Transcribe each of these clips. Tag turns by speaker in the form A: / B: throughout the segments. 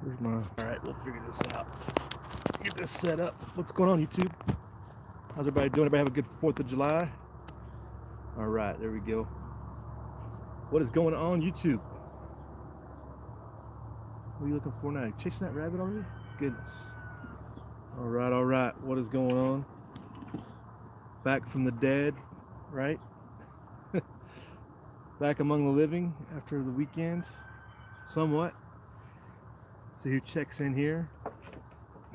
A: Where's my... Alright, we'll figure this out. Get this set up. What's going on, YouTube? How's everybody doing? Everybody have a good 4th of July? Alright, there we go. What is going on, YouTube? What are you looking for now? Chasing that rabbit already? Goodness. Alright. What is going on? Back from the dead, right? Back among the living after the weekend. Somewhat. See who checks in here.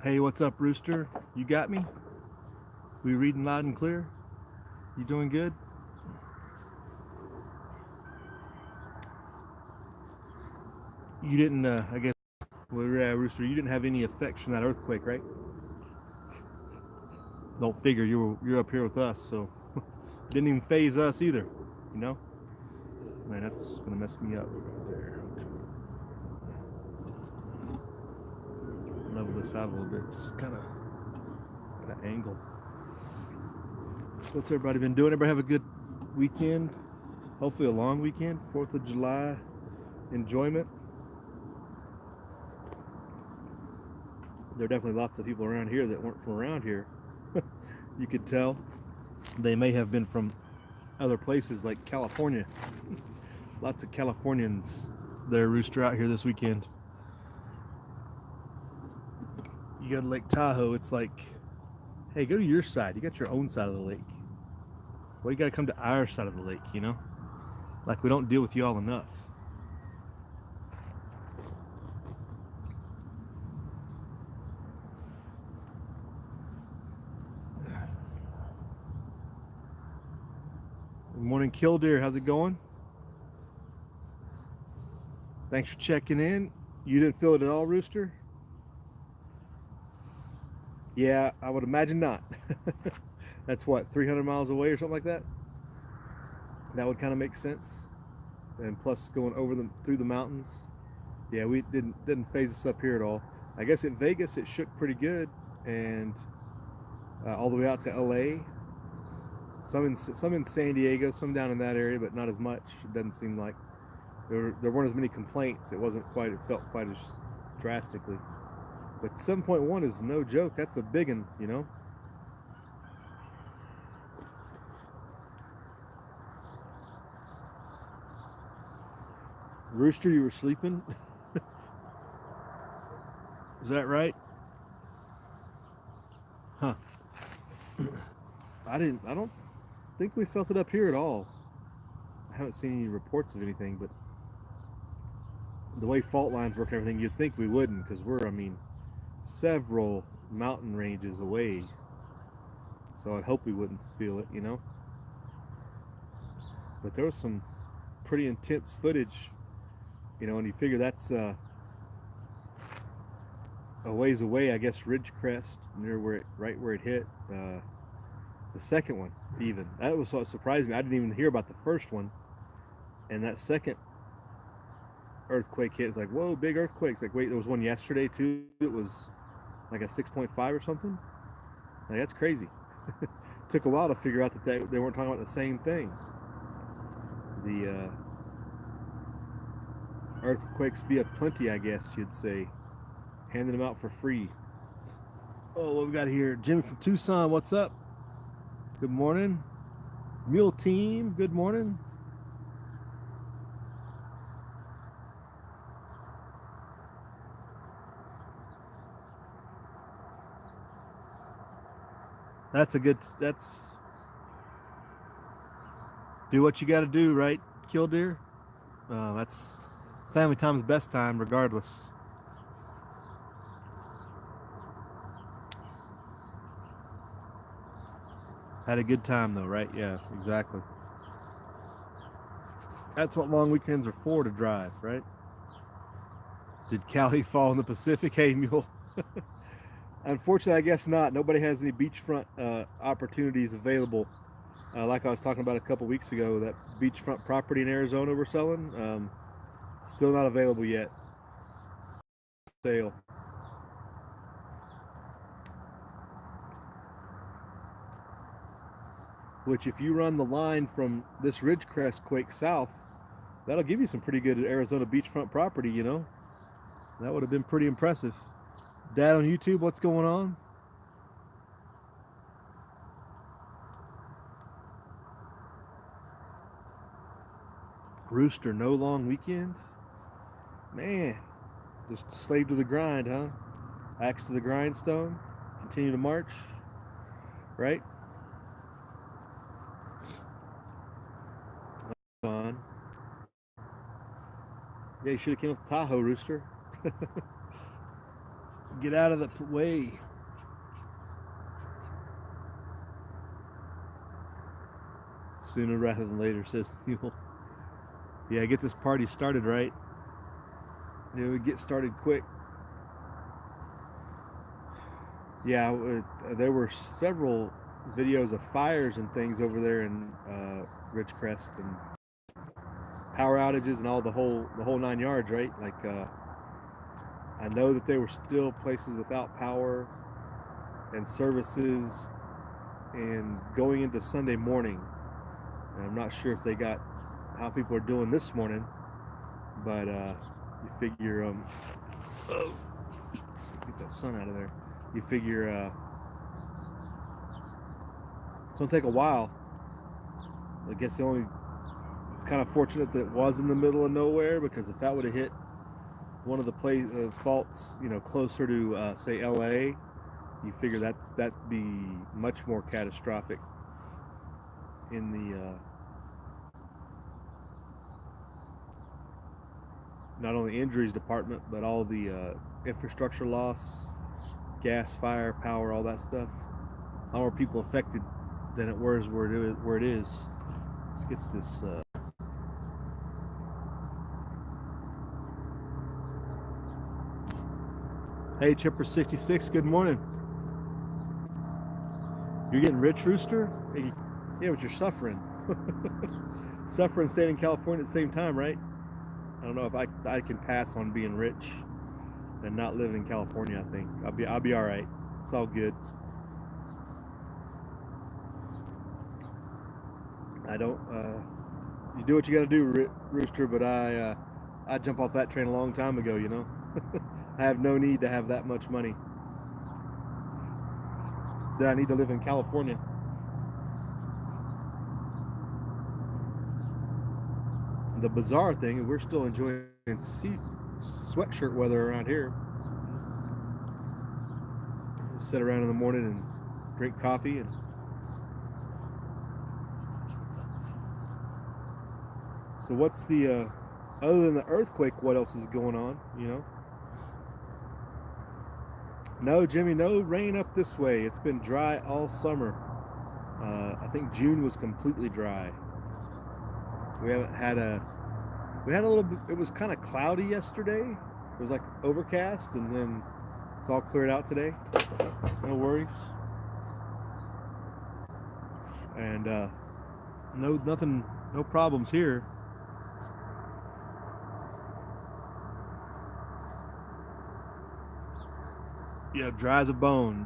A: Hey, what's up, Rooster? You got me? We reading loud and clear? You doing good? You didn't, I guess, well, yeah, Rooster, you didn't have any effects from that earthquake, right? Don't figure, you're up here with us, so didn't even phase us either, you know? Man, that's gonna mess me up right there. Level this out a little bit. It's kind of got an angle. So what's everybody been doing? Everybody have a good weekend? Hopefully a long weekend. 4th of July enjoyment. There are definitely lots of people around here that weren't from around here. You could tell. They may have been from other places like California. Lots of Californians there, Rooster, out here this weekend. You go to Lake Tahoe, it's like, hey, go to your side. You got your own side of the lake. Why you got to come to our side of the lake, you know? Like we don't deal with y'all enough. Good morning, Killdeer. How's it going? Thanks for checking in. You didn't feel it at all, Rooster? Yeah, I would imagine not. That's what, 300 miles away or something like that? That would kind of make sense. And plus going over them through the mountains. Yeah, we didn't phase us up here at all. I guess in Vegas it shook pretty good, and all the way out to LA. Some in San Diego, some down in that area, but not as much. It doesn't seem like there weren't as many complaints. It felt quite as drastically. But 7.1 is no joke. That's a big one, you know. Rooster, you were sleeping? Is that right? Huh. I don't think we felt it up here at all. I haven't seen any reports of anything, but the way fault lines work and everything, you'd think we wouldn't, because we're, I mean, several mountain ranges away, so I hope we wouldn't feel it, you know. But there was some pretty intense footage, you know, and you figure that's a ways away. I guess Ridgecrest, near right where it hit. The second one, even that was what surprised me. I didn't even hear about the first one, and that second earthquake hit. It's like, whoa, big earthquakes. Like, wait, there was one yesterday too. It was like a 6.5 or something. Like, that's crazy. Took a while to figure out that they weren't talking about the same thing. The earthquakes be aplenty, I guess you'd say. Handing them out for free. Oh, what we got here? Jimmy from Tucson, what's up? Good morning. Mule Team, good morning. That's do what you got to do, right, Killdeer? That's family time's best time, regardless. Had a good time though, right? Yeah, exactly. That's what long weekends are for, to drive, right? Did Cali fall in the Pacific? Hey, Mule. Unfortunately, I guess not. Nobody has any beachfront opportunities available. Like I was talking about a couple weeks ago, that beachfront property in Arizona we're selling, still not available yet. Sale. Which, if you run the line from this Ridgecrest quake south, that'll give you some pretty good Arizona beachfront property, you know. That would have been pretty impressive. Dad on YouTube, what's going on? Rooster, no long weekend? Man, just slave to the grind, huh? Axe to the grindstone, continue to march, right? On. Yeah, you should have came up to Tahoe, Rooster. Get out of the way. Sooner rather than later, says Mule. Yeah, get this party started, right? Yeah, we get started quick. Yeah, there were several videos of fires and things over there in Ridgecrest, and power outages and all the whole 9 yards, right? Like I know that there were still places without power and services, and going into Sunday morning. And I'm not sure if they got how people are doing this morning, but you figure oh, get that sun out of there. You figure it's gonna take a while. I guess it's kind of fortunate that it was in the middle of nowhere, because if that would have hit one of the faults, closer to say LA, you figure that'd be much more catastrophic in the not only injuries department, but all the infrastructure loss, gas, fire, power, all that stuff. A lot more people affected than it was where it is. Let's get this. Hey, Chipper66, good morning. You're getting rich, Rooster? Hey, yeah, but you're suffering. Suffering staying in California at the same time, right? I don't know if I can pass on being rich and not living in California. I think I'll be all right. It's all good. I don't. You do what you got to do, Rooster. But I jump off that train a long time ago. I have no need to have that much money. That I need to live in California. The bizarre thing, we're still enjoying sweatshirt weather around here. Sit around in the morning and drink coffee. And so what's the other than the earthquake, what else is going on? No, Jimmy, no rain up this way. It's been dry all summer. I think June was completely dry. We haven't had we had a little bit. It was kind of cloudy yesterday. It was like overcast, and then it's all cleared out today. No worries. And no problems here. Yeah, dry as a bone.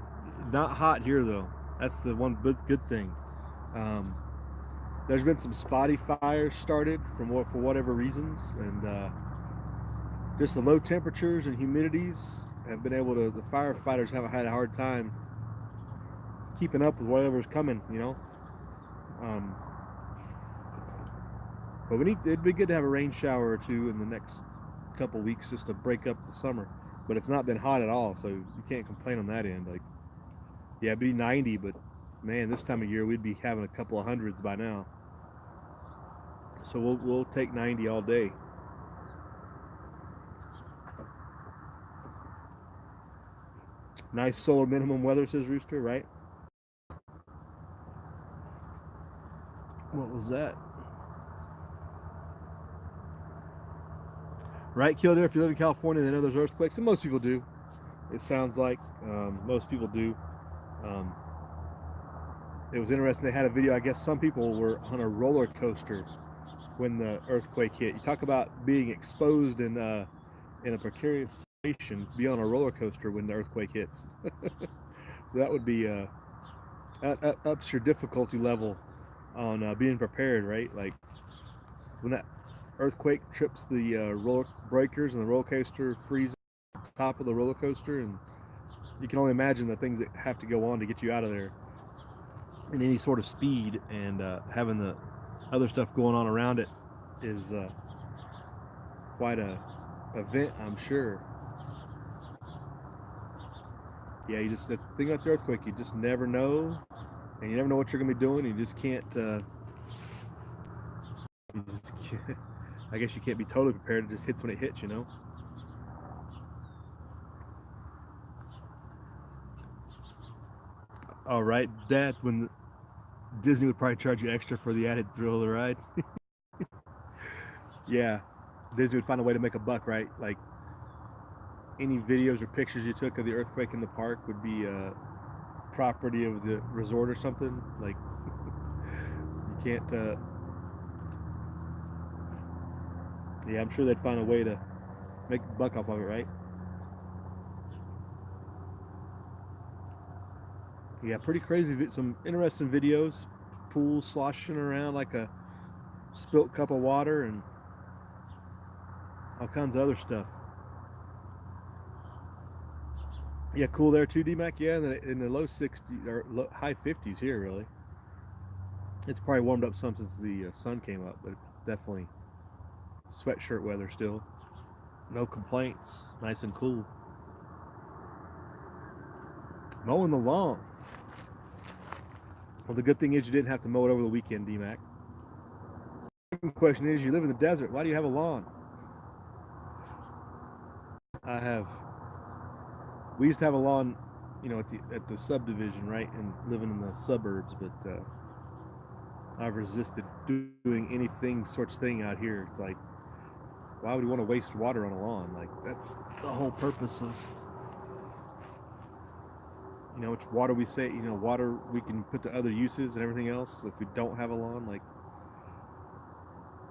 A: Not hot here though. That's the one good thing. There's been some spotty fires started for whatever reasons, and just the low temperatures and humidities have been able to. The firefighters haven't had a hard time keeping up with whatever's coming. But it'd be good to have a rain shower or two in the next couple weeks just to break up the summer. But it's not been hot at all, so you can't complain on that end. Like, yeah, it'd be 90, but man, this time of year we'd be having a couple of hundreds by now. So we'll take 90 all day. Nice solar minimum weather, says Rooster, right? What was that? Right, Kildare, if you live in California, they know there's earthquakes, and most people do. It sounds like most people do. It was interesting. They had a video. I guess some people were on a roller coaster when the earthquake hit. You talk about being exposed in a precarious situation. Be on a roller coaster when the earthquake hits. That would be ups your difficulty level on being prepared, right? Like when that earthquake trips the roller breakers and the roller coaster freezes. top of the roller coaster, and you can only imagine the things that have to go on to get you out of there in any sort of speed, and having the other stuff going on around it is quite a event, I'm sure. Yeah, you just, the thing about the earthquake, you just never know, and you never know what you're gonna be doing. You just can't. You just can't, I guess you can't be totally prepared. It just hits when it hits, you know. All right, Dad. When Disney would probably charge you extra for the added thrill of the ride. Yeah, Disney would find a way to make a buck, right? Like any videos or pictures you took of the earthquake in the park would be property of the resort or something. Like you can't. Yeah, I'm sure they'd find a way to make a buck off of it, right? Yeah, pretty crazy. Some interesting videos. Pools sloshing around like a spilt cup of water, and all kinds of other stuff. Yeah, cool there too, D-Mac. Yeah, in the low 60s or high 50s here, really. It's probably warmed up some since the sun came up, but definitely sweatshirt weather still. No complaints. Nice and cool. Mowing the lawn. Well, the good thing is you didn't have to mow it over the weekend, D-Mac. The question is, you live in the desert. Why do you have a lawn? I have. We used to have a lawn, you know, at the subdivision, right, and living in the suburbs. But I've resisted doing anything such thing out here. It's like, why would you want to waste water on a lawn? Like that's the whole purpose of, you know, it's water we say, you know, water we can put to other uses and everything else. So if we don't have a lawn, like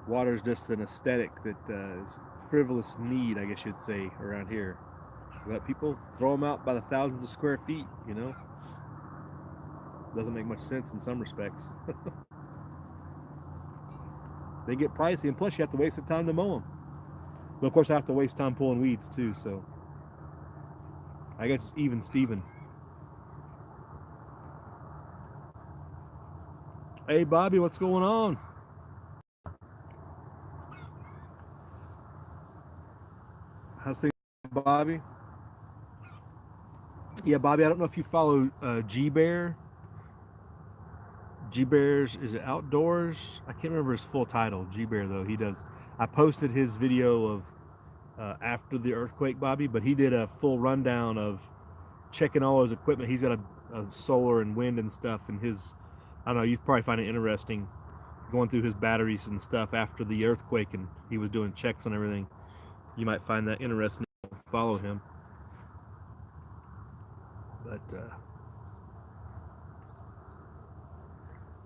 A: water is just an aesthetic that is frivolous need, I guess you'd say, around here. But people throw them out by the thousands of square feet, you know. Doesn't make much sense in some respects. They get pricey, and plus you have to waste the time to mow them. But of course I have to waste time pulling weeds too, so I guess it's even Steven. Hey Bobby, what's going on? How's things, Bobby? Yeah, Bobby, I don't know if you follow G Bear. G Bear's, is it Outdoors? I can't remember his full title. G Bear though, he does. I posted his video of after the earthquake, Bobby, but he did a full rundown of checking all his equipment. He's got a solar and wind and stuff, and his, I don't know, you probably find it interesting going through his batteries and stuff after the earthquake, and he was doing checks on everything. You might find that interesting. Follow him. But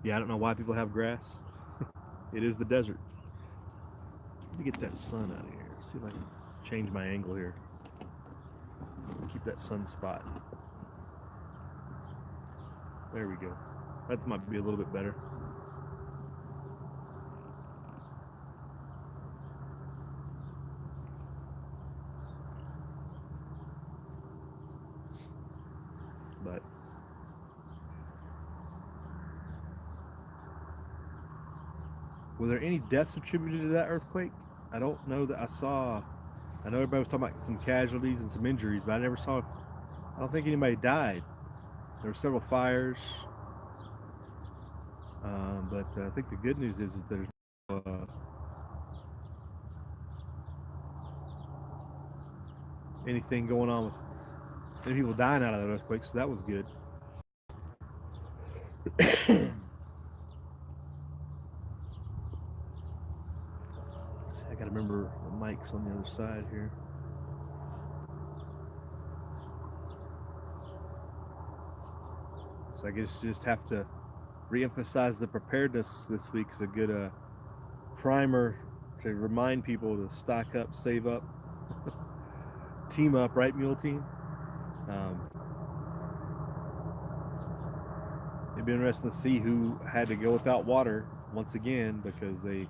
A: yeah, I don't know why people have grass. It is the desert. Let me get that sun out of here. See if I can change my angle here. Keep that sun spot. There we go. That might be a little bit better. But were there any deaths attributed to that earthquake? I don't know that I saw. I know everybody was talking about some casualties and some injuries, but I never saw. I don't think anybody died. There were several fires, but I think the good news is that there's anything going on with any people dying out of that earthquake, so that was good. See, I gotta remember the mic's on the other side here. So I guess you just have to re-emphasize the preparedness this week is a good primer to remind people to stock up, save up, team up, right, Mule Team? Um, it'd be interesting to see who had to go without water once again because they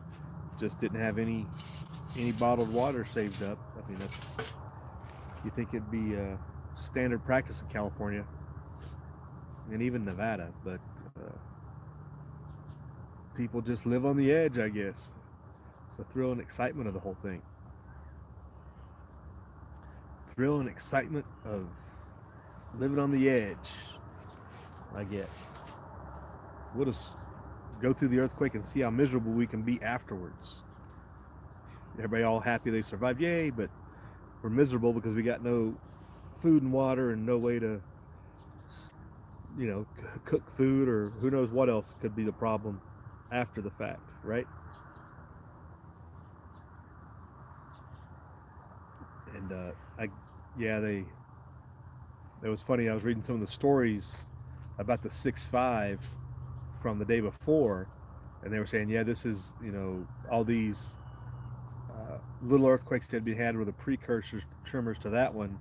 A: just didn't have any bottled water saved up. I mean, that's You think it'd be standard practice in California and even Nevada, but people just live on the edge, I guess. It's the thrill and excitement of the whole thing. Thrill and excitement of living on the edge, I guess. We'll just go through the earthquake and see how miserable we can be afterwards. Everybody all happy they survived, yay, but we're miserable because we got no food and water and no way to, cook food, or who knows what else could be the problem after the fact, right? And it was funny. I was reading some of the stories about the 6.5 from the day before, and they were saying, yeah, this is, all these little earthquakes that had been had were the precursors, tremors to that one,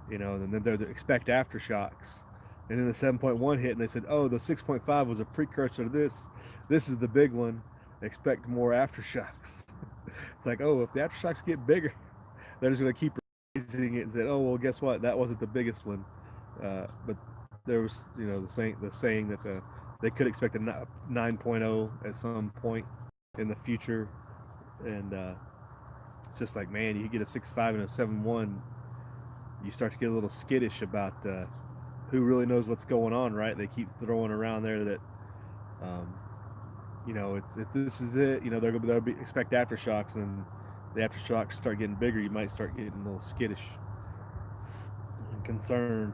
A: and then they're the expect aftershocks. And then the 7.1 hit, and they said, oh, the 6.5 was a precursor to this. This is the big one. Expect more aftershocks. It's like, oh, if the aftershocks get bigger, they're just going to keep raising it and say, oh, well, guess what? That wasn't the biggest one. But there was, the saying that they could expect a 9.0 at some point in the future. And it's just like, man, you get a 6.5 and a 7.1, you start to get a little skittish about who really knows what's going on, right? They keep throwing around there that, if this is it, they'll be expect aftershocks, and the aftershocks start getting bigger, you might start getting a little skittish and concerned,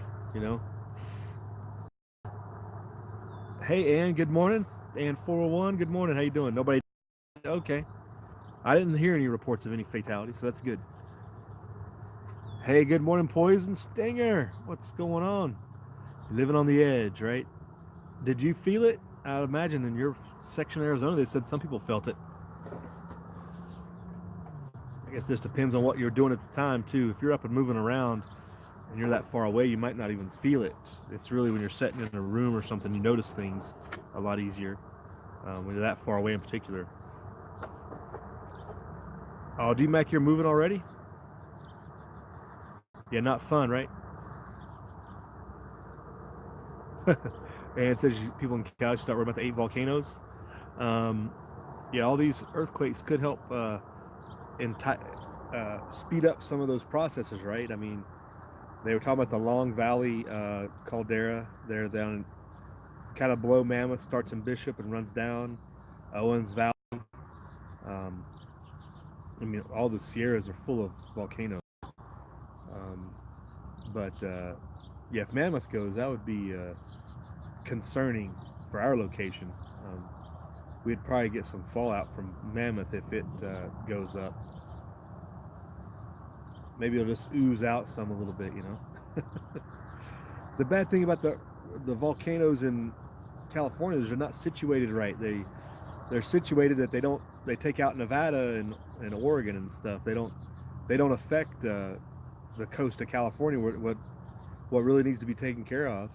A: Hey, Ann, good morning. Ann 401, good morning. How you doing? Nobody? Okay. I didn't hear any reports of any fatalities, so that's good. Hey, good morning, Poison Stinger. What's going on? Living on the edge, right? Did you feel it? I would imagine in your section of Arizona, they said some people felt it. I guess this depends on what you're doing at the time, too. If you're up and moving around and you're that far away, you might not even feel it. It's really when you're sitting in a room or something, you notice things a lot easier when you're that far away in particular. Oh, D-Mac, you're moving already? Yeah, not fun, right? And it says people in Cali start worrying about the 8 volcanoes. Yeah, all these earthquakes could help speed up some of those processes, right? I mean, they were talking about the Long Valley caldera there down, kind of below Mammoth, starts in Bishop and runs down Owens Valley. I mean, all the Sierras are full of volcanoes. But if Mammoth goes, that would be concerning for our location. We'd probably get some fallout from Mammoth if it goes up. Maybe it'll just ooze out some a little bit, The bad thing about the volcanoes in California is they're not situated right. They're situated that they take out Nevada and Oregon and stuff. They don't affect the coast of California, what really needs to be taken care of.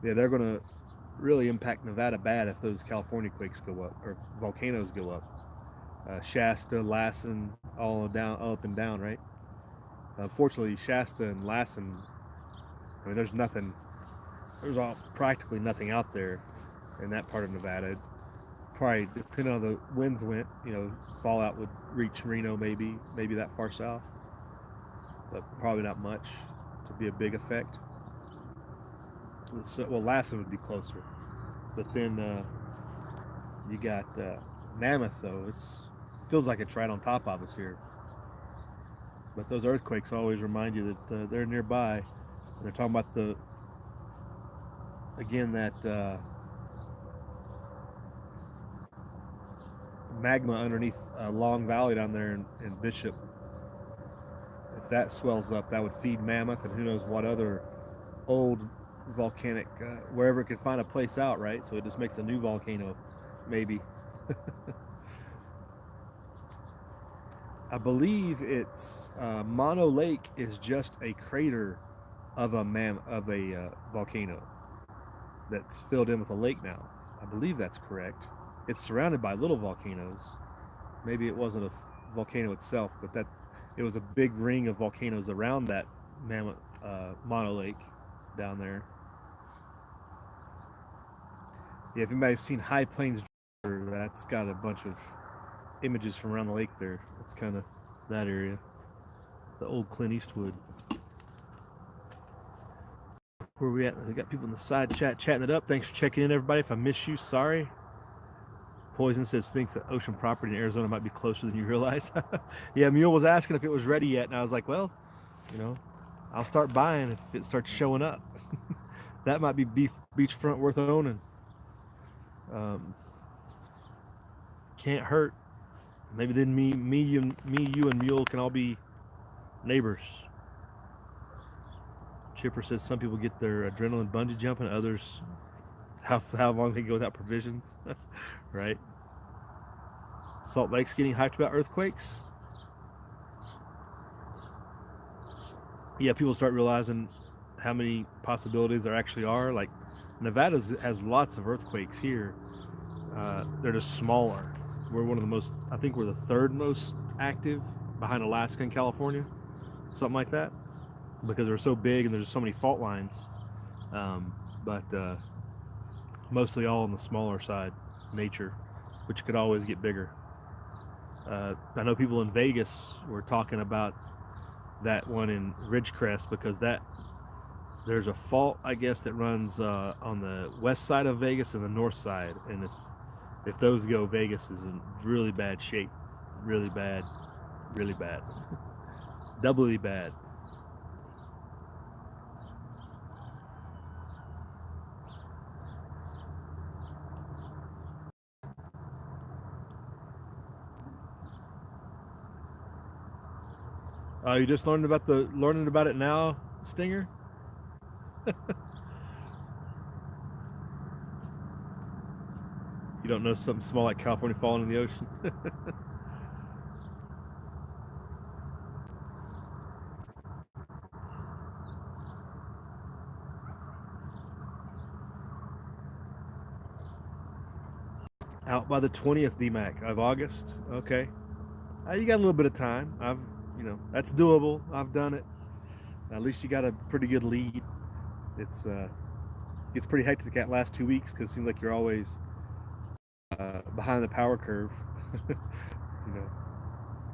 A: Yeah, they're gonna really impact Nevada bad if those California quakes go up or volcanoes go up. Shasta, Lassen, all up and down, right? Unfortunately, Shasta and Lassen, I mean, there's practically nothing out there in that part of Nevada. Probably, depending on the winds went, fallout would reach Reno, maybe that far south, but probably not much to be a big effect. So, well, Lassen would be closer, but then you got Mammoth, though. It feels like it's right on top of us here. But those earthquakes always remind you that they're nearby. And they're talking about that magma underneath Long Valley down there in Bishop. If that swells up, that would feed Mammoth and who knows what other old volcanic, wherever it could find a place out, right? So it just makes a new volcano, maybe. I believe it's Mono Lake is just a crater of a volcano that's filled in with a lake now. I believe that's correct. It's surrounded by little volcanoes. Maybe it wasn't a volcano itself, but It was a big ring of volcanoes around that mammoth mono lake down there. Yeah, if anybody's seen High Plains, that's got a bunch of images from around the lake there. It's kind of that area, the old Clint Eastwood. Where are we at? We got people in the side chat chatting it up. Thanks for checking in, everybody. If I miss you, sorry. Poison says thinks that ocean property in Arizona might be closer than you realize. Yeah, Mule was asking if it was ready yet, and I was like, well, you know, I'll start buying if it starts showing up. That might be beachfront worth owning. Can't hurt. Maybe then me, you, and Mule can all be neighbors. Chipper says some people get their adrenaline bungee jumping, others how long they go without provisions. Right? Salt Lake's getting hyped about earthquakes. Yeah, people start realizing how many possibilities there actually are. Like Nevada has lots of earthquakes here. They're just smaller. We're one of the most, I think we're the third most active behind Alaska and California, something like that, because they're so big and there's just so many fault lines. But mostly all on the smaller side, nature, which could always get bigger. I know people in Vegas were talking about that one in Ridgecrest because there's a fault, I guess, that runs on the west side of Vegas and the north side, and if those go, Vegas is in really bad shape, really bad, doubly bad. You just learning about it now, Stinger? You don't know something small like California falling in the ocean? Out by the 20th, DMAC, of August. Okay. You got a little bit of time. That's doable. I've done it. At least you got a pretty good lead. It's gets pretty hectic that last 2 weeks because it seems like you're always behind the power curve.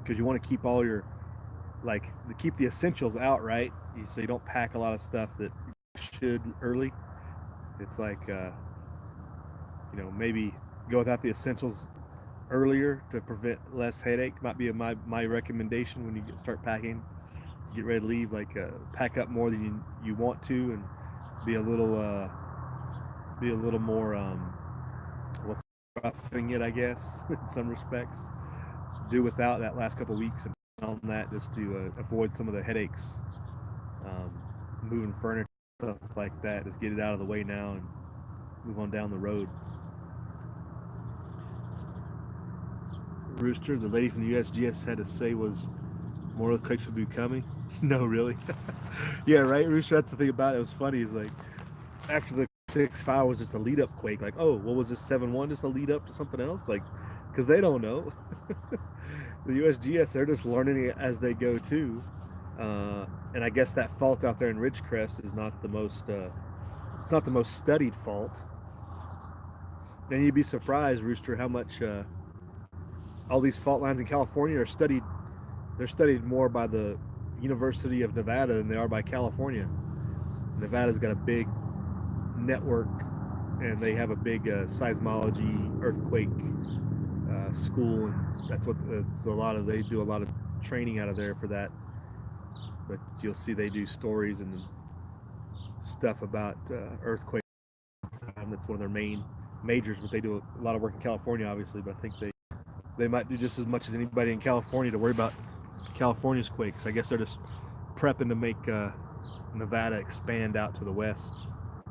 A: Because you want to keep all your keep the essentials out, right? So you don't pack a lot of stuff that you should early. It's like maybe go without the essentials earlier to prevent less headache. Might be my recommendation when you start packing. Get ready to leave. Pack up more than you want to, and be a little more what's roughing it, I guess, in some respects. Do without that last couple of weeks and on that just to avoid some of the headaches. Moving furniture, stuff like that. Just get it out of the way now and move on down the road. Rooster, the lady from the USGS had to say was more earthquakes will be coming. No, really? Yeah, right, Rooster. That's the thing about it. It was funny. Is like after the 6.5 was just a lead up quake. Like, oh, what was this 7.1? Just a lead up to something else? Like, because they don't know. The USGS, they're just learning it as they go too. And I guess that fault out there in Ridgecrest is not the most it's not the most studied fault. And you'd be surprised, Rooster, how much all these fault lines in California are studied. They're studied more by the University of Nevada than they are by California. Nevada's got a big network, and they have a big seismology earthquake school, and that's what they do a lot of training out of there for that. But you'll see they do stories and stuff about earthquakes. That's one of their main majors, but they do a lot of work in California, obviously. But I think they might do just as much as anybody in California to worry about California's quakes. I guess they're just prepping to make Nevada expand out to the west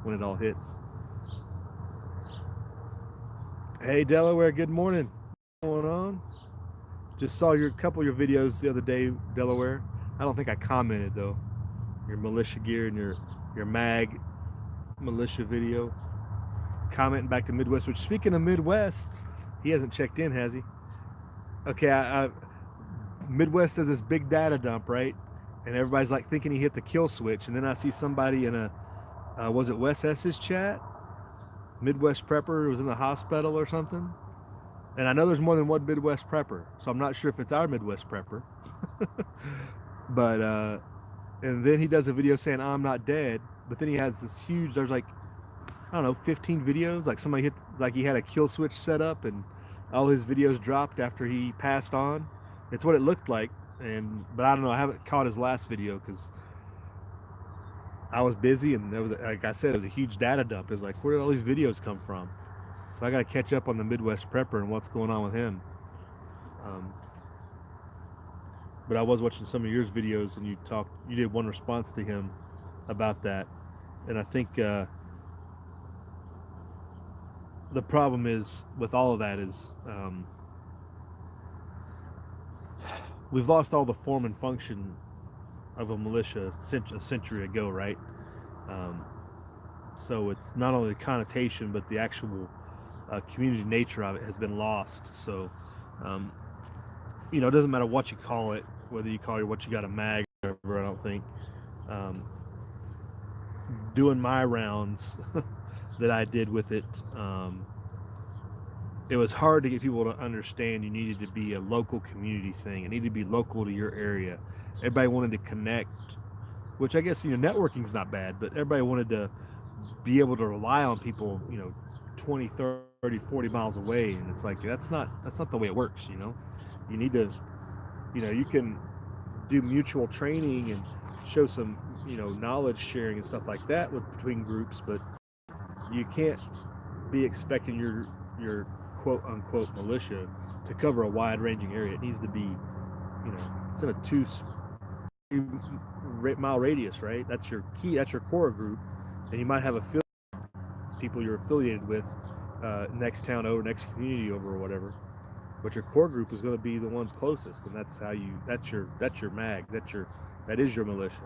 A: when it all hits. Hey Delaware, good morning. What's going on? Just saw a couple of your videos the other day, Delaware. I don't think I commented though. Your militia gear and your mag militia video. Commenting back to Midwest, which speaking of Midwest, he hasn't checked in, has he? Okay, Midwest does this big data dump, right? And everybody's like thinking he hit the kill switch. And then I see somebody in a, was it Wes S's chat? Midwest Prepper was in the hospital or something. And I know there's more than one Midwest Prepper, so I'm not sure if it's our Midwest Prepper. But, and then he does a video saying, I'm not dead. But then he has this huge, there's like, I don't know, 15 videos. Like somebody hit, like he had a kill switch set up and all his videos dropped after he passed on. It's what it looked like. But I don't know, I haven't caught his last video because I was busy, and there was, like I said, it was a huge data dump. It's like, where did all these videos come from? So I got to catch up on the Midwest Prepper and what's going on with him. But I was watching some of your videos, and you did one response to him about that, and I think the problem is with all of that is we've lost all the form and function of a militia a century ago, right? So it's not only the connotation, but the actual community nature of it has been lost. So, it doesn't matter what you call it, whether you call it what you got a mag or whatever. I don't think doing my rounds that I did with it, it was hard to get people to understand you needed to be a local community thing. It needed to be local to your area. Everybody wanted to connect, which I guess, networking's not bad, but everybody wanted to be able to rely on people, 20, 30, 40 miles away. And it's like, that's not the way it works. You need to, you can do mutual training and show some, knowledge sharing and stuff like that between groups, but you can't be expecting your quote unquote militia to cover a wide ranging area. It needs to be, it's in a 2-mile radius, right? That's your key, that's your core group. And you might have people you're affiliated with, next town over, next community over, or whatever. But your core group is going to be the ones closest, and that's your mag, that is your militia.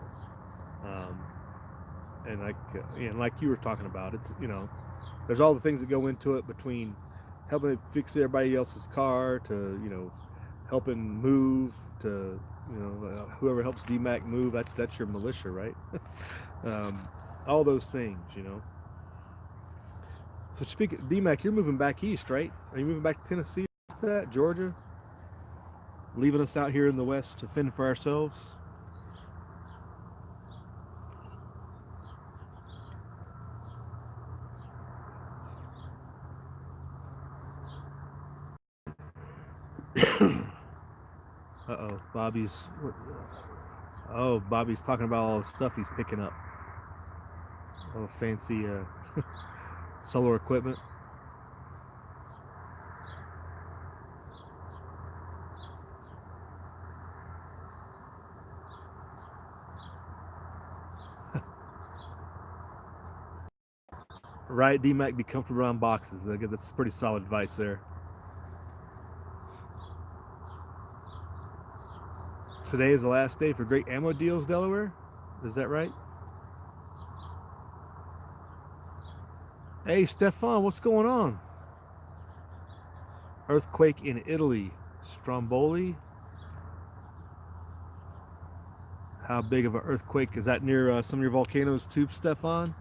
A: And like you were talking about, it's, there's all the things that go into it, between helping fix everybody else's car to, helping move to, whoever helps DMAC move, that's your militia, right? All those things, So speaking of DMAC, you're moving back east, right? Are you moving back to Tennessee, that Georgia? Leaving us out here in the West to fend for ourselves? Uh-oh, Bobby's talking about all the stuff he's picking up. All the fancy solar equipment. Right, DMAC, be comfortable around boxes. I guess that's pretty solid advice there. Today is the last day for great ammo deals, Delaware. Is that right? Hey, Stefan, what's going on? Earthquake in Italy. Stromboli. How big of an earthquake? Is that near some of your volcanoes too, Stefan?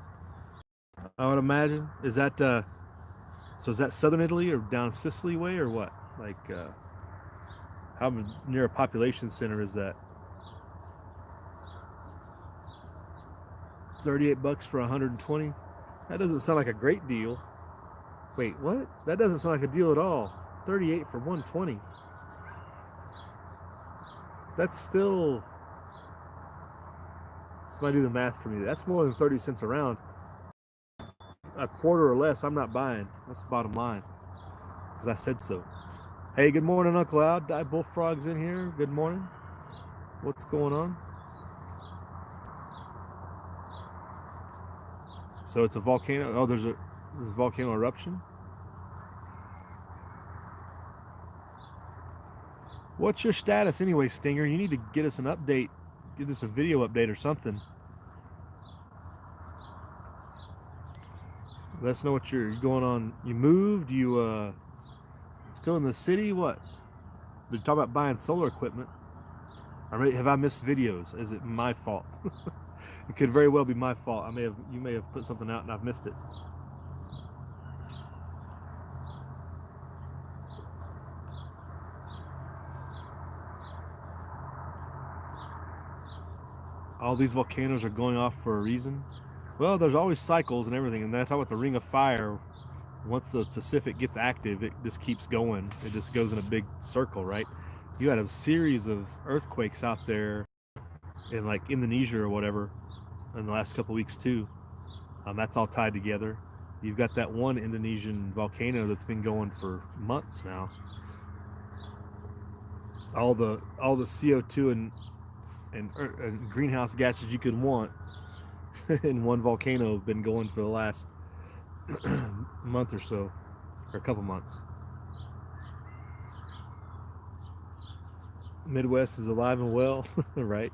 A: I would imagine. Is that so is that southern Italy or down Sicily way, or what? Like how near a population center is that? $38 for 120? That doesn't sound like a great deal. Wait, what? That doesn't sound like a deal at all. 38 for 120. That's still, somebody do the math for me. That's more than 30 cents a round. A quarter or less, I'm not buying. That's the bottom line, because I said so. Hey, good morning, Uncle Al. Die Bullfrog's in here. Good morning. What's going on? So it's a volcano. Oh, there's a volcano eruption. What's your status anyway, Stinger? You need to get us an update. Get us a video update or something. Let us know what you're going on. You moved? You still in the city? What? We're talking about buying solar equipment. Have I missed videos? Is it my fault? It could very well be my fault. You may have put something out and I've missed it. All these volcanoes are going off for a reason. Well, there's always cycles and everything, and that's how with the Ring of Fire. Once the Pacific gets active, it just keeps going. It just goes in a big circle, right? You had a series of earthquakes out there in like Indonesia or whatever in the last couple weeks too. That's all tied together. You've got that one Indonesian volcano that's been going for months now. All the CO2 and greenhouse gases you could want in one volcano have been going for the last month or so, or a couple months. Midwest is alive and well, right?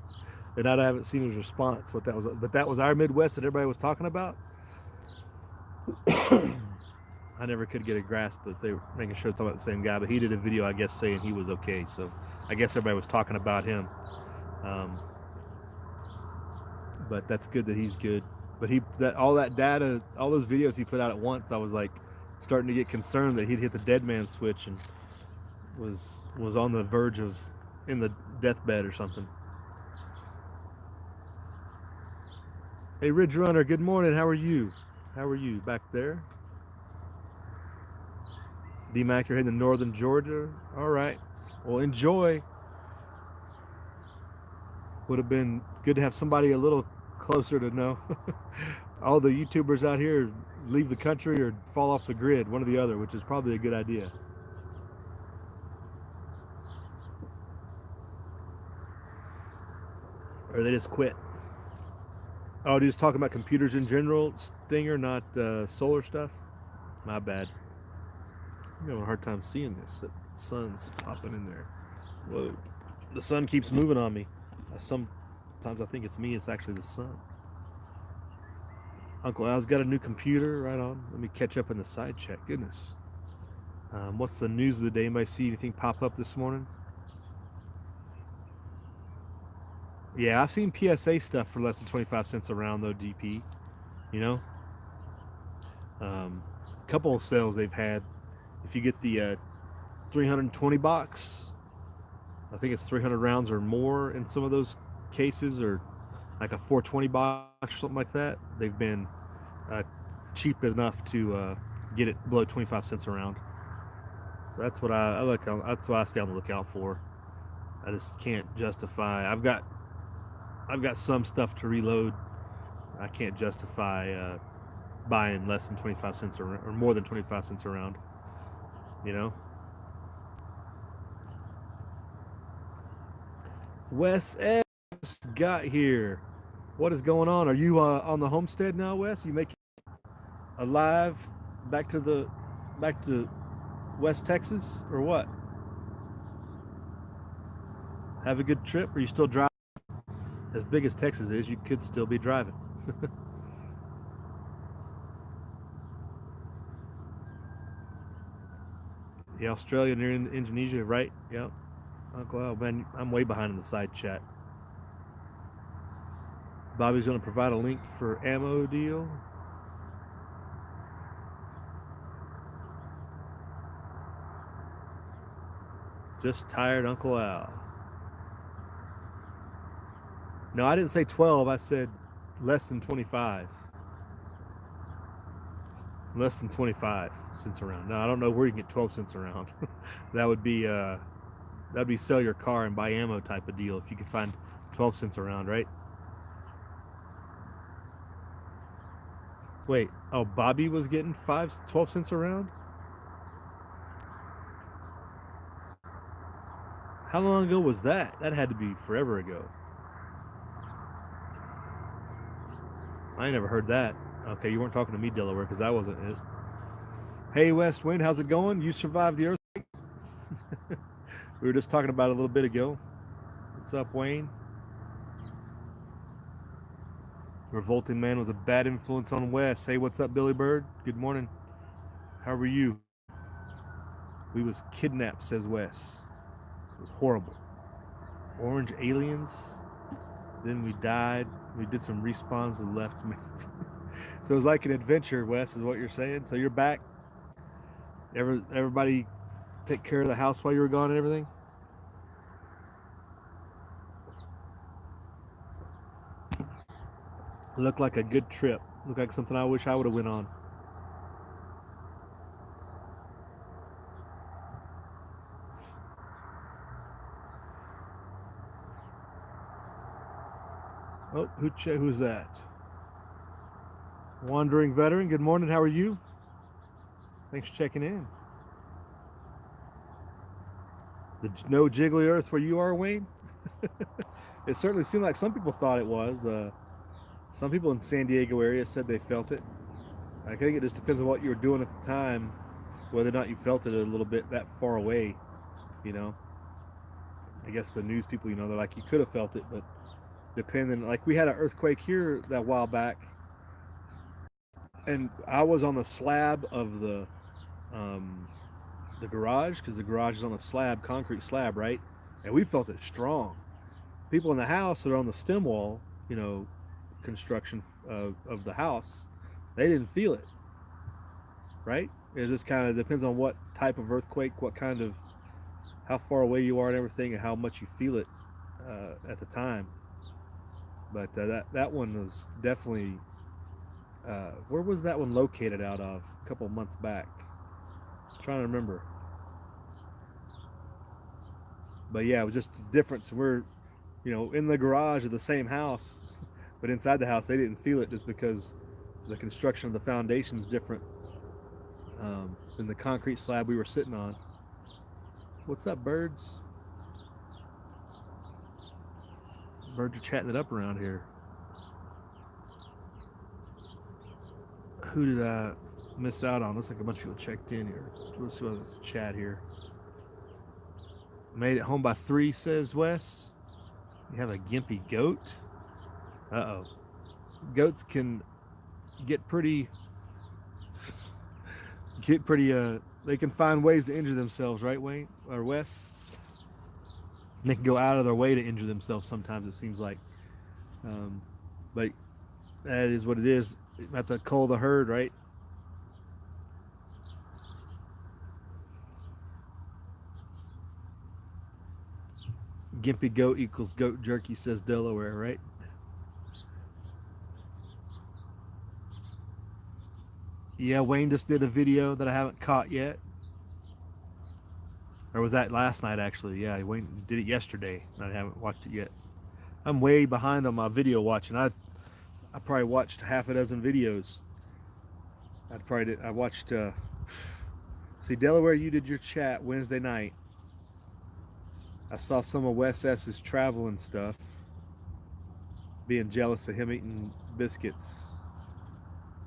A: And I haven't seen his response. What that was, but that was our Midwest that everybody was talking about. I never could get a grasp if they were making sure talking about the same guy. But he did a video, I guess, saying he was okay. So I guess everybody was talking about him. But that's good that he's good. But all that data, all those videos he put out at once, I was like starting to get concerned that he'd hit the dead man switch and was on the verge of in the deathbed or something. Hey, Ridge Runner, good morning. How are you? How are you back there? D-Mac, you're heading to northern Georgia. All right. Well, enjoy. Would have been good to have somebody a little closer to know. All the YouTubers out here leave the country or fall off the grid, one or the other, which is probably a good idea. Or they just quit. Oh, they're just talking about computers in general, Stinger, not solar stuff? My bad. I'm having a hard time seeing this. The sun's popping in there. Whoa. The sun keeps moving on me. Sometimes I think it's me, it's actually the sun. Uncle Al's got a new computer. Right on. Let me catch up in the side chat. Goodness. What's the news of the day? Anybody see anything pop up this morning? Yeah, I've seen PSA stuff for less than 25 cents a round, though, DP. You know? A couple of sales they've had. If you get the 320 box, I think it's 300 rounds or more in some of those cases, or like a 420 box or something like that. They've been cheap enough to get it below 25 cents a round. So that's what I look. That's what I stay on the lookout for. I just can't justify. I've got some stuff to reload. I can't justify buying less than 25 cents or more than 25 cents a round. You know. Wes S got here. What is going on? Are you on the homestead now, Wes? You making alive back to West Texas or what? Have a good trip. Or are you still driving? As big as Texas is, you could still be driving. Yeah, Australia near Indonesia, right? Yep. Uncle Al, man, I'm way behind in the side chat. Bobby's going to provide a link for ammo deal. Just tired, Uncle Al. No, I didn't say 12. I said less than 25. Less than 25 cents a round. No, I don't know where you can get 12 cents a round. That would be sell your car and buy ammo type of deal if you could find 12 cents a round, right? Wait, oh, Bobby was getting 12 cents a round? How long ago was that? That had to be forever ago. I ain't never heard that. Okay, you weren't talking to me, Delaware, because I wasn't it. Hey, West Wind, how's it going? You survived the earthquake? We were just talking about it a little bit ago. What's up, Wayne? Revolting Man was a bad influence on Wes. Hey, what's up, Billy Bird? Good morning. How are you? We was kidnapped, says Wes. It was horrible. orange aliens. Then we died. We did some respawns and left. So it was like an adventure, Wes, is what you're saying. So you're back. Everybody take care of the house while you were gone and everything? Looked like a good trip. Looked like something I wish I would have went on. Oh, who's that? Wandering Veteran, good morning. How are you? Thanks for checking in. The no jiggly earth where you are, Wayne? It certainly seemed like some people thought it was. Some people in San Diego area said they felt it. I think it just depends on what you were doing at the time, whether or not you felt it a little bit that far away, you know. I guess the news people, they're like, you could have felt it, but depending, like we had an earthquake here that while back, and I was on the slab of the garage, because the garage is on a slab, concrete slab, right? And we felt it strong. People in the house that are on the stem wall, construction of the house, they didn't feel it, right? It just kind of depends on what type of earthquake, what kind of, how far away you are and everything, and how much you feel it at the time. But that one was definitely, where was that one located out of a couple of months back? I'm trying to remember. But yeah, it was just a difference. We're, in the garage of the same house, but inside the house they didn't feel it just because the construction of the foundation is different than the concrete slab we were sitting on. What's up, birds? Birds are chatting it up around here. Who did I miss out on? Looks like a bunch of people checked in here. Let's see what's the chat here. Made it home by 3, says Wes. You have a gimpy goat? Uh-oh. Goats can get pretty, they can find ways to injure themselves, right, Wayne? Or Wes? They can go out of their way to injure themselves sometimes, it seems like. But that is what it is. You have to cull the herd, right? Gimpy goat equals goat jerky, says Delaware, right? Yeah, Wayne just did a video that I haven't caught yet. Or was that last night, actually? Yeah, Wayne did it yesterday, and I haven't watched it yet. I'm way behind on my video watching. I probably watched half a dozen videos. I watched, see, Delaware, you did your chat Wednesday night. I saw some of Wes S's travel and stuff, being jealous of him eating biscuits.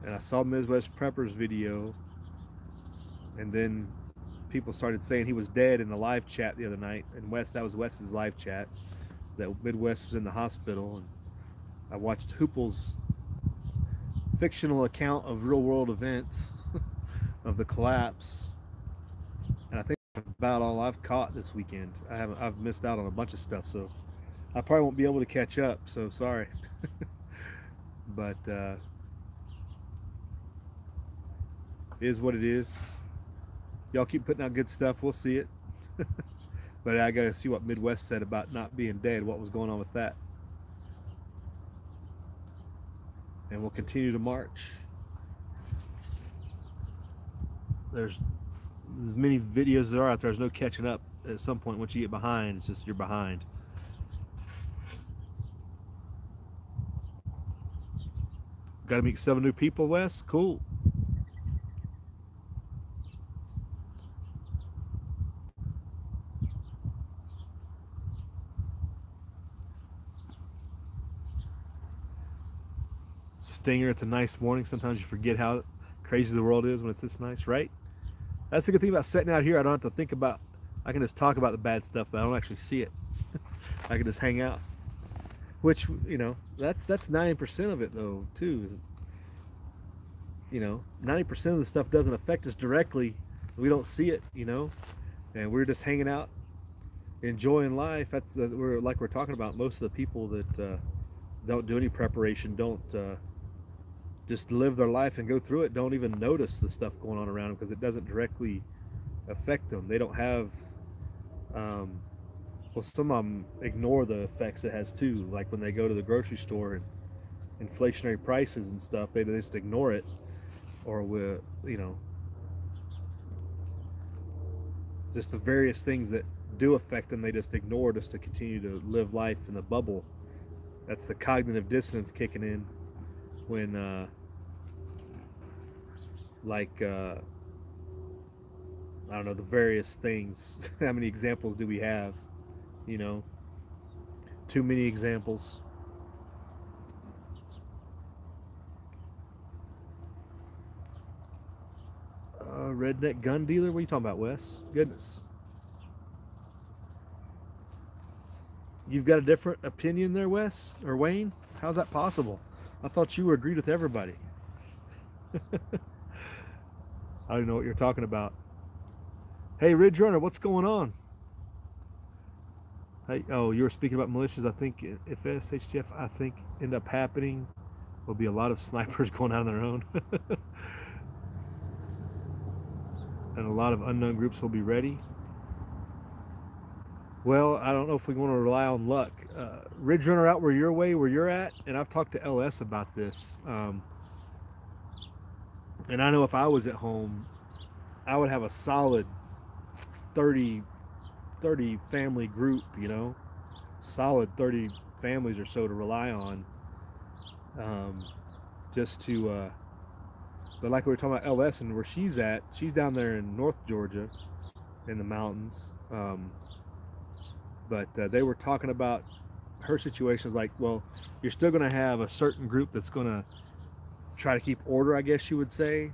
A: And I saw Ms. West Prepper's video, and then people started saying he was dead in the live chat the other night. And that was Wes's live chat, that Midwest was in the hospital. And I watched Hoople's fictional account of real world events of the collapse, and I think that's about all I've caught this weekend. I've missed out on a bunch of stuff, so I probably won't be able to catch up, so sorry. But it is what it is. Y'all keep putting out good stuff, we'll see it. But I gotta see what Midwest said about not being dead, what was going on with that. And we'll continue to march. There's as many videos as there are out there. There's no catching up. At some point, once you get behind, it's just you're behind. Got to meet 7 new people, Wes. Cool. Stinger, it's a nice morning. Sometimes you forget how crazy the world is when it's this nice, right? That's the good thing about sitting out here. I don't have to think about, I can just talk about the bad stuff, but I don't actually see it. I can just hang out. Which, that's 90% of it, though, too. 90% of the stuff doesn't affect us directly. We don't see it, and we're just hanging out enjoying life. That's we're talking about. Most of the people that don't do any preparation, don't just live their life and go through it, don't even notice the stuff going on around them because it doesn't directly affect them. They don't have um, well, some of them ignore the effects it has too, like when they go to the grocery store and inflationary prices and stuff, they just ignore it, or with just the various things that do affect them, they just ignore just to continue to live life in the bubble. That's the cognitive dissonance kicking in when like I don't know, the various things. How many examples do we have? You know, too many examples. Redneck gun dealer? What are you talking about, Wes? Goodness. You've got a different opinion there, Wes? Or Wayne? How's that possible? I thought you agreed with everybody. I don't know what you're talking about. Hey, Ridge Runner, what's going on? Hey, oh, you were speaking about militias. I think if SHTF, I think, end up happening, there'll be a lot of snipers going out on their own. And a lot of unknown groups will be ready. Well, I don't know if we want to rely on luck. Ridge Runner out where you're at, and I've talked to LS about this. And I know if I was at home, I would have a solid 30, 30 family group, solid 30 families or so to rely on. Just to, but like we were talking about LS and where she's at, she's down there in North Georgia in the mountains. But they were talking about her situation is like, well, you're still going to have a certain group that's going to try to keep order, I guess you would say.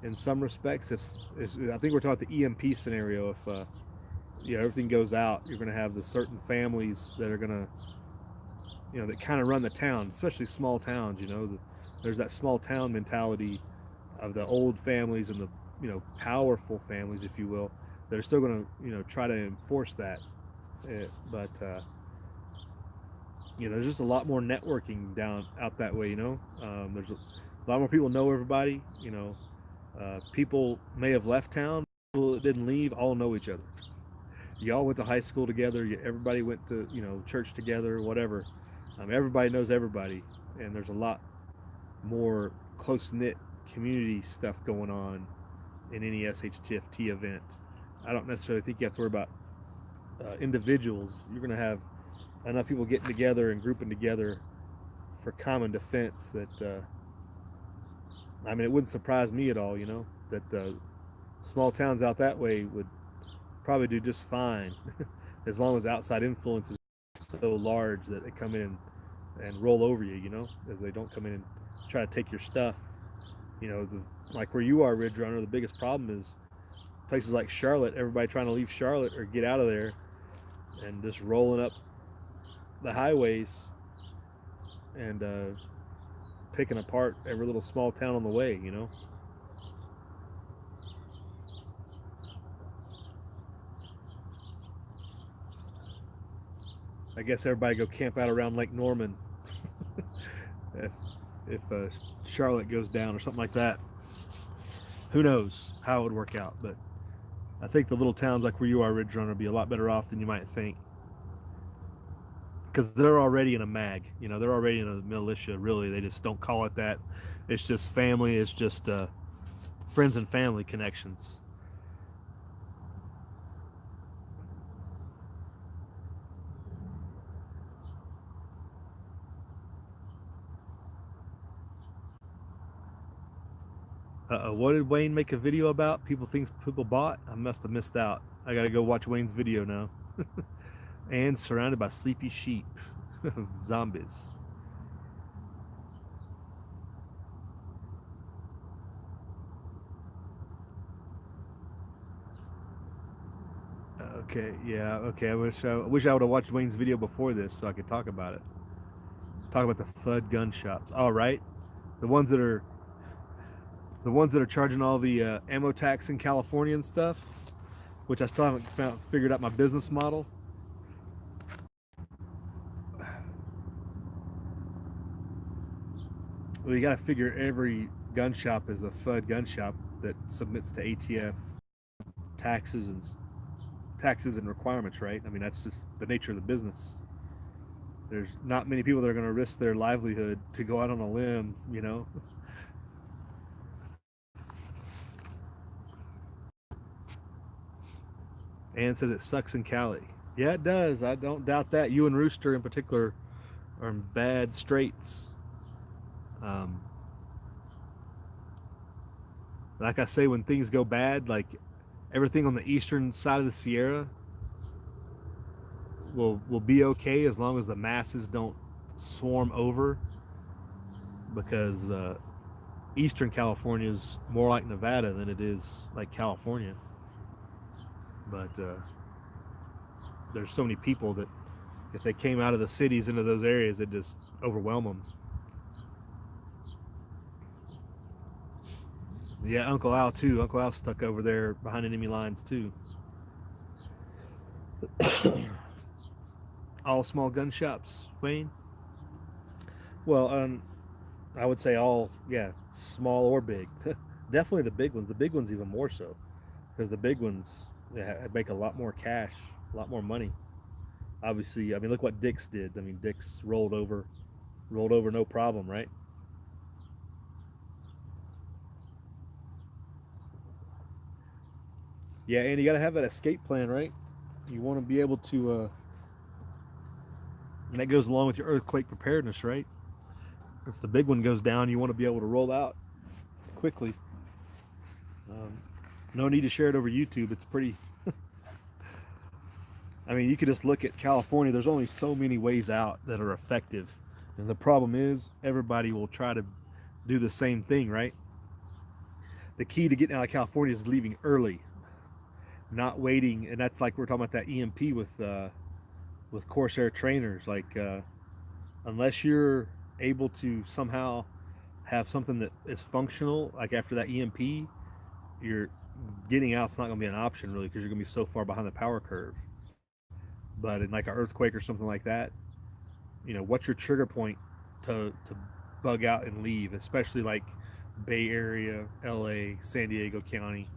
A: In some respects, if I think we're talking about the EMP scenario, if everything goes out, you're going to have the certain families that are going to, that kind of run the town, especially small towns. There's that small town mentality of the old families and the powerful families, if you will, that are still going to try to enforce that. But there's just a lot more networking down out that way. There's a lot more people know everybody. People may have left town, people that didn't leave all know each other. You all went to high school together. Everybody went to church together, whatever. Everybody knows everybody, and there's a lot more close knit community stuff going on in any SHTFT event. I don't necessarily think you have to worry about individuals. You're going to have enough people getting together and grouping together for common defense that it wouldn't surprise me at all, that small towns out that way would probably do just fine as long as outside influence is so large that they come in and roll over you, as they don't come in and try to take your stuff. Like where you are, Ridge Runner, the biggest problem is places like Charlotte, everybody trying to leave Charlotte or get out of there and just rolling up the highways and picking apart every little small town on the way, I guess everybody go camp out around Lake Norman if Charlotte goes down or something like that. Who knows how it would work out, but I think the little towns like where you are, Ridge Runner, will be a lot better off than you might think. Because they're already in a mag, they're already in a militia, really. They just don't call it that. It's just family, it's just friends and family connections. What did Wayne make a video about? People bought? I must have missed out. I gotta go watch Wayne's video now. And surrounded by sleepy sheep. Zombies. Okay, yeah, okay. I wish I would have watched Wayne's video before this so I could talk about it. Talk about the FUD gun shops. All right, the ones that are charging all the ammo tax in California and stuff, which I still haven't figured out my business model. Well, you got to figure every gun shop is a FUD gun shop that submits to ATF taxes and requirements, right? I mean, that's just the nature of the business. There's not many people that are going to risk their livelihood to go out on a limb, you know. Ann says it sucks in Cali. Yeah, it does. I don't doubt that. You and Rooster in particular are in bad straits. Um, like I say, when things go bad, like everything on the eastern side of the Sierra will be okay as long as the masses don't swarm over, because Eastern California is more like Nevada than it is like California. But there's so many people that if they came out of the cities into those areas, it just overwhelm them. Yeah, Uncle Al too. Uncle Al's stuck over there behind enemy lines too. All small gun shops, Wayne. Well, I would say all, yeah, small or big. Definitely the big ones. The big ones even more so, because the big ones, yeah, make a lot more cash, a lot more money. Obviously, I mean, look what Dick's did. I mean, Dick's rolled over no problem, right? Yeah, and you got to have that escape plan, right? You want to be able to, and that goes along with your earthquake preparedness, right? If the big one goes down, you want to be able to roll out quickly. Um, no need to share it over YouTube. It's pretty. I mean, you could just look at California. There's only so many ways out that are effective, and the problem is everybody will try to do the same thing, right? The key to getting out of California is leaving early, not waiting, and that's like we're talking about that EMP with Corsair trainers. Like unless you're able to somehow have something that is functional, like after that EMP, you're getting out's not going to be an option really, because you're going to be so far behind the power curve. But in like an earthquake or something like that, you know, what's your trigger point to bug out and leave, especially like Bay Area, LA, San Diego County,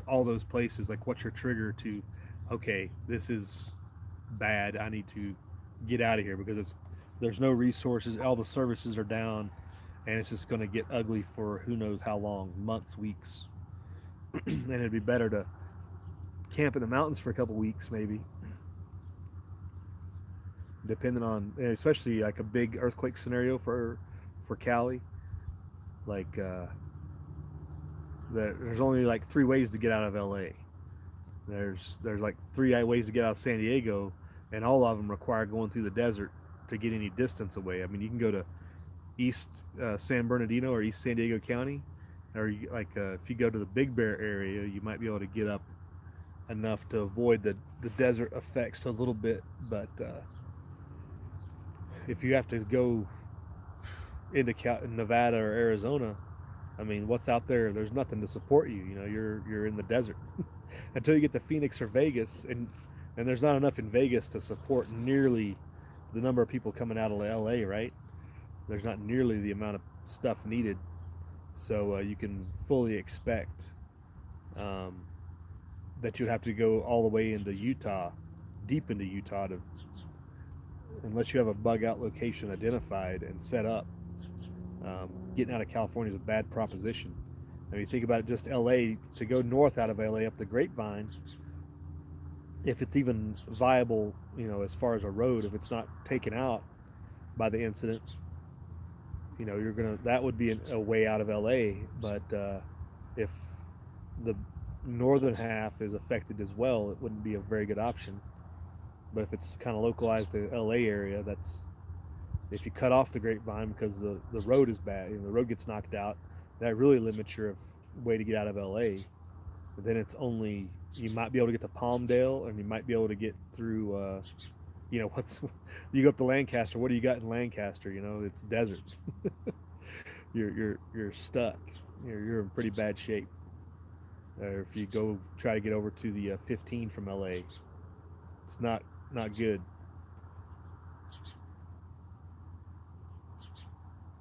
A: all those places. Like, what's your trigger to, okay, this is bad, I need to get out of here, because there's no resources, all the services are down, and it's just going to get ugly for who knows how long, months, weeks. And it'd be better to camp in the mountains for a couple weeks maybe, depending on, especially like a big earthquake scenario for Cali. Like there's only like three ways to get out of LA. There's like three ways to get out of San Diego, and all of them require going through the desert to get any distance away. I mean, you can go to East San Bernardino or East San Diego County, or if you go to the Big Bear area, you might be able to get up enough to avoid the desert effects a little bit. But if you have to go into Nevada or Arizona, I mean, what's out there? There's nothing to support you. You know, you're in the desert until you get to Phoenix or Vegas, and there's not enough in Vegas to support nearly the number of people coming out of LA, right? There's not nearly the amount of stuff needed, so you can fully expect um, that you'd have to go all the way into Utah, deep into Utah, to unless you have a bug out location identified and set up. Getting out of California is a bad proposition. I mean, think about it, just LA, to go north out of LA up the Grapevine, if it's even viable, you know, as far as a road, if it's not taken out by the incident, you know, that would be a way out of LA. But if the northern half is affected as well, it wouldn't be a very good option. But if it's kind of localized to LA area, that's, if you cut off the Grapevine because the road is bad, the road gets knocked out, that really limits your way to get out of LA. But then it's only, you might be able to get to Palmdale, and you might be able to get through what's you go up to Lancaster, what do you got in Lancaster? You know, it's desert. You're stuck. You're in pretty bad shape. or if you go try to get over to the 15 from LA, it's not good.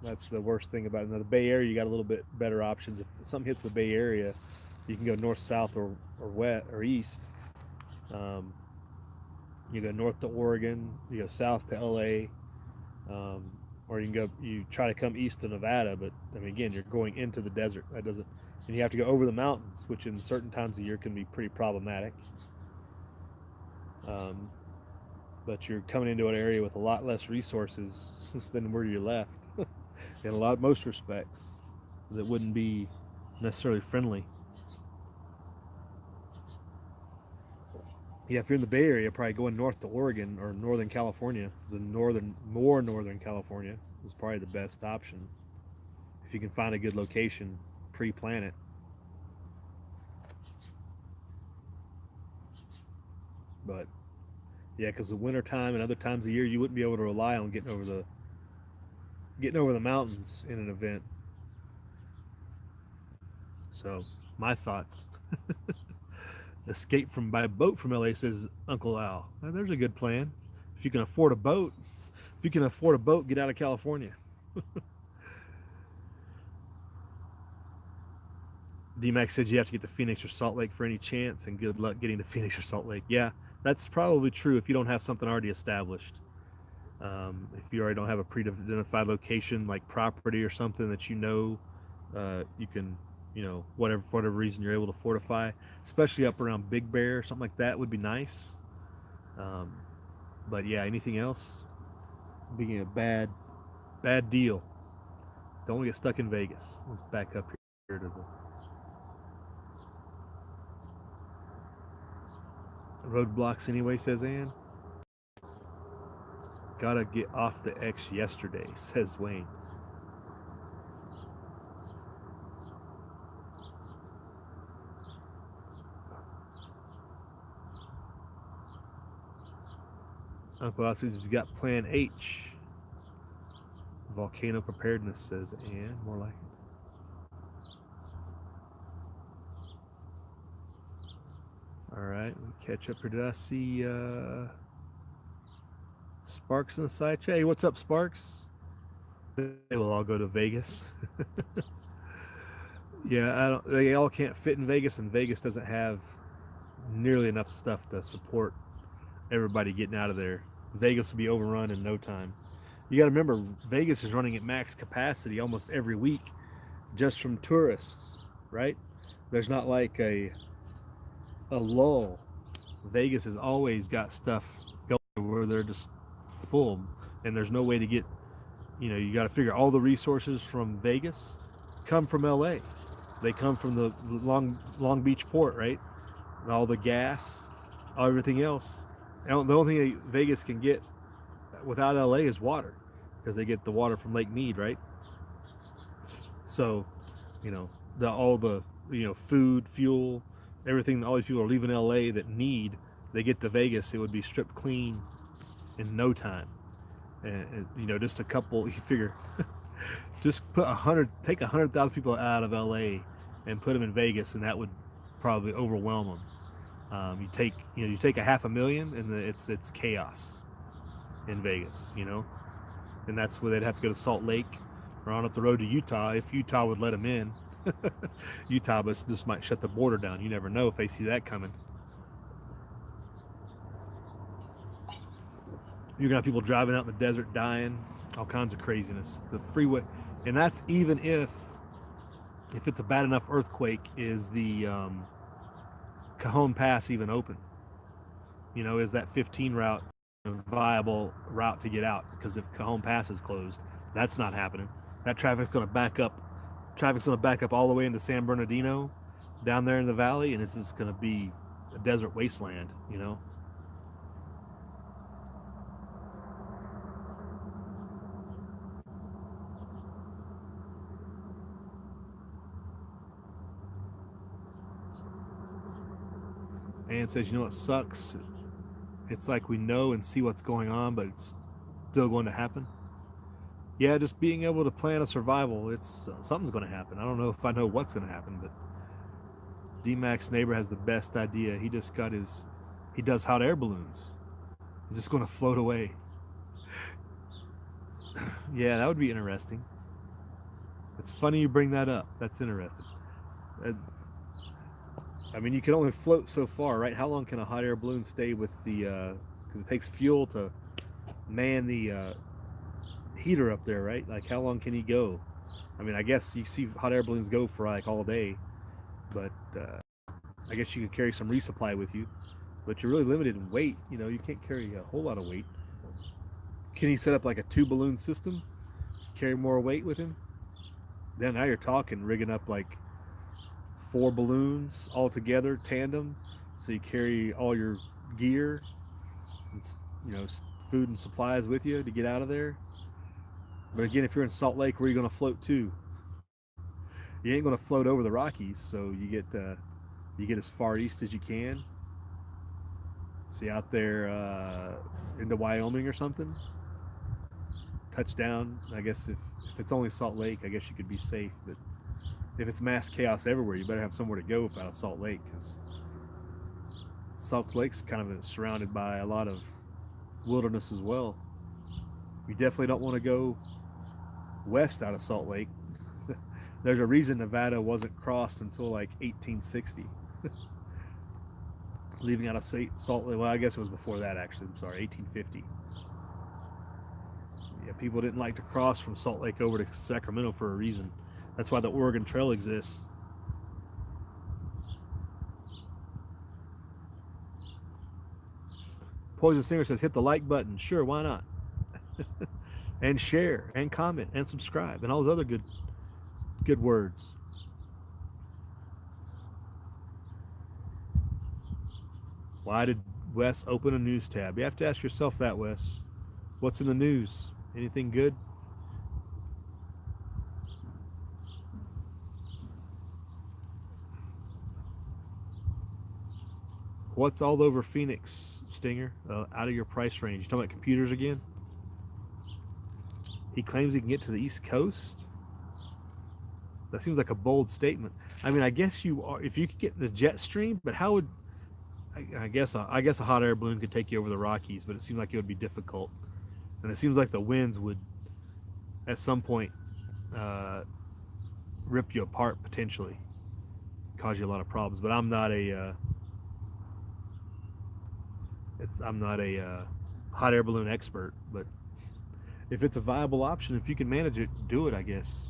A: That's the worst thing about it. Now, the Bay Area, you got a little bit better options. If something hits the Bay Area, you can go north, south, or west or east. Um, you go north to Oregon, you go south to LA, um, or you can go. You try to come east to Nevada, but I mean, again, you're going into the desert. That doesn't, and you have to go over the mountains, which in certain times of year can be pretty problematic. Um, but you're coming into an area with a lot less resources than where you left, in most respects, that wouldn't be necessarily friendly. Yeah, if you're in the Bay Area, probably going north to Oregon or Northern California, more Northern California is probably the best option if you can find a good location, pre-plan it. But yeah, because the winter time and other times of year, you wouldn't be able to rely on getting over the mountains in an event. So my thoughts: escape from by boat from LA, says Uncle Al. Well, there's a good plan. If you can afford a boat, if you can afford a boat, get out of California. DMAX says you have to get to Phoenix or Salt Lake for any chance, and good luck getting to Phoenix or Salt Lake. Yeah, that's probably true if you don't have something already established. If you already don't have a pre-identified location like property or something that you can, whatever for whatever reason you're able to fortify, especially up around Big Bear or something like that would be nice. Um, but yeah, anything else being a bad deal. Don't want to get stuck in Vegas. Let's back up here to the roadblocks anyway, says Ann. Gotta get off the X yesterday, says Wayne. Uncle Al says he's got Plan H. Volcano preparedness, says Ann. More like it. All right, we catch up here. Did I see Sparks in the side chat? Hey, what's up, Sparks? They will all go to Vegas. Yeah, I don't. They all can't fit in Vegas, and Vegas doesn't have nearly enough stuff to support everybody getting out of there. Vegas will be overrun in no time. You got to remember, Vegas is running at max capacity almost every week, just from tourists, right? There's not like a lull. Vegas has always got stuff going where they're just full, and there's no way to get. You got to figure all the resources from Vegas come from LA. They come from the Long Beach port, right? All the gas, everything else. And the only thing Vegas can get without LA is water, because they get the water from Lake Mead, right? So, all the food, fuel, everything. All these people are leaving LA that they get to Vegas, it would be stripped clean in no time. And just a couple. You figure, just take 100,000 people out of LA and put them in Vegas, and that would probably overwhelm them. You take 500,000, and it's chaos in Vegas, and that's where they'd have to go to Salt Lake or on up the road to Utah if Utah would let them in. Utah just might shut the border down. You never know if they see that coming. You're gonna have people driving out in the desert dying, all kinds of craziness. The freeway, and that's even if it's a bad enough earthquake, is the Cajon Pass even open? Is that 15 route a viable route to get out? Because if Cajon Pass is closed, that's not happening. That traffic's going to back up. Traffic's going to back up all the way into San Bernardino, down there in the valley, and it's just going to be a desert wasteland. Ann says, what sucks? It's like we know and see what's going on, but it's still going to happen. Yeah, just being able to plan a survival. It's something's going to happen. I don't know if I know what's going to happen, but D-Mac's neighbor has the best idea. He does hot air balloons. He's just going to float away. Yeah, that would be interesting. It's funny you bring that up. That's interesting. Uh, I mean, you can only float so far, right? How long can a hot air balloon stay with the? Because it takes fuel to man the heater up there, right? Like, how long can he go? I mean, I guess you see hot air balloons go for like all day, but I guess you could carry some resupply with you. But you're really limited in weight. You know, you can't carry a whole lot of weight. Can he set up like a two balloon system? Carry more weight with him? Then now you're talking rigging up like four balloons all together, tandem, so you carry all your gear, and, you know, food and supplies with you to get out of there. But again, if you're in Salt Lake, where are you going to float to? You ain't going to float over the Rockies, so you get as far east as you can. See, out there into Wyoming or something. Touchdown. I guess if it's only Salt Lake, I guess you could be safe. But if it's mass chaos everywhere, you better have somewhere to go out of Salt Lake, because Salt Lake's kind of surrounded by a lot of wilderness as well. You definitely don't want to go west out of Salt Lake. There's a reason Nevada wasn't crossed until like 1860. Leaving out of Salt Lake, well, I guess it was before that actually. I'm sorry, 1850. Yeah, people didn't like to cross from Salt Lake over to Sacramento for a reason. That's why the Oregon Trail exists. Poison Stinger says, hit the like button. Sure, why not? And share and comment and subscribe and all those other good words. Why did Wes open a news tab? You have to ask yourself that, Wes. What's in the news? Anything good? What's all over Phoenix, Stinger? Out of your price range. You talking about computers again? He claims he can get to the East Coast. That seems like a bold statement. I mean, I guess you are if you could get in the jet stream, but how would I guess a hot air balloon could take you over the Rockies, but it seems like it would be difficult, and it seems like the winds would at some point uh, rip you apart potentially, cause you a lot of problems. But I'm not a hot air balloon expert, but if it's a viable option, if you can manage it, do it, I guess.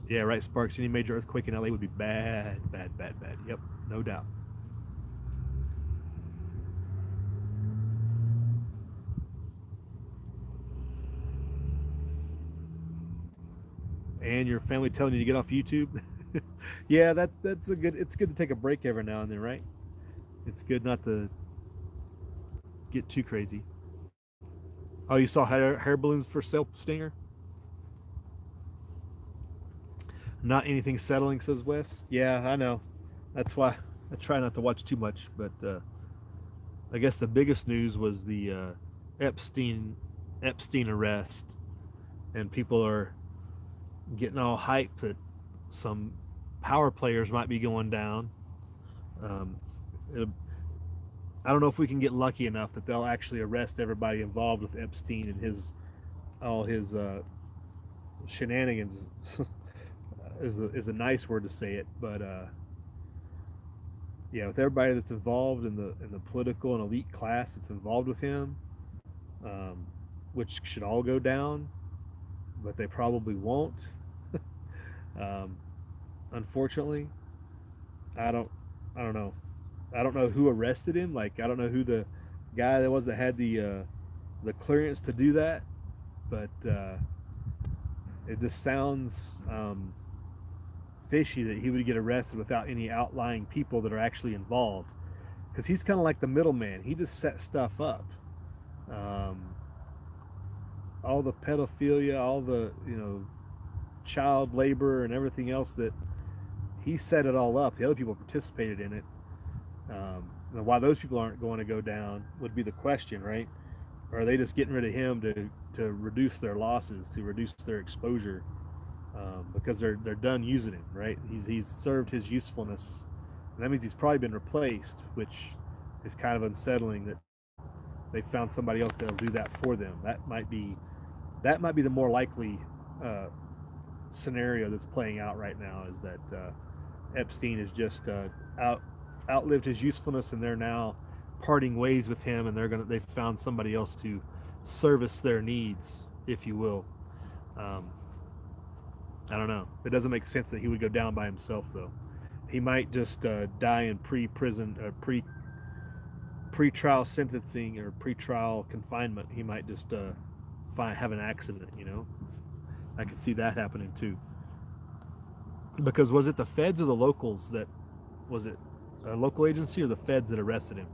A: Yeah, right, Sparks. Any major earthquake in LA would be bad, bad, bad, bad. Yep, no doubt. And your family telling you to get off YouTube. Yeah, that's a good. It's good to take a break every now and then, right? It's good not to get too crazy. Oh, you saw hair balloons for sale, Stinger? Not anything settling, says Wes. Yeah, I know. That's why I try not to watch too much. But I guess the biggest news was the Epstein arrest, and people are getting all hyped that some power players might be going down. Um, it, I don't know if we can get lucky enough that they'll actually arrest everybody involved with Epstein and all his shenanigans. is a nice word to say it, but yeah, with everybody that's involved in the political and elite class that's involved with him, um, which should all go down, but they probably won't. um, Unfortunately, I don't I don't know. I don't know who arrested him. Like, I don't know who the guy that was that had the clearance to do that, but it just sounds fishy that he would get arrested without any outlying people that are actually involved, because he's kind of like the middleman. He just sets stuff up. Um, all the pedophilia, all the child labor and everything else, that he set it all up. The other people participated in it. Why those people aren't going to go down would be the question, right? or are they just getting rid of him to reduce their losses, to reduce their exposure, because they're done using him, right? He's served his usefulness, and that means he's probably been replaced, which is kind of unsettling that they found somebody else that'll do that for them. That might be the more likely uh, scenario that's playing out right now, is that Epstein has just outlived his usefulness, and they're now parting ways with him, and they've found somebody else to service their needs, if you will. Um, I don't know. It doesn't make sense that he would go down by himself, though. He might just die in pre-prison, pre-trial sentencing or pre-trial confinement. He might just have an accident. I could see that happening too. Because was it the feds or the locals that was it a local agency or the feds that arrested him?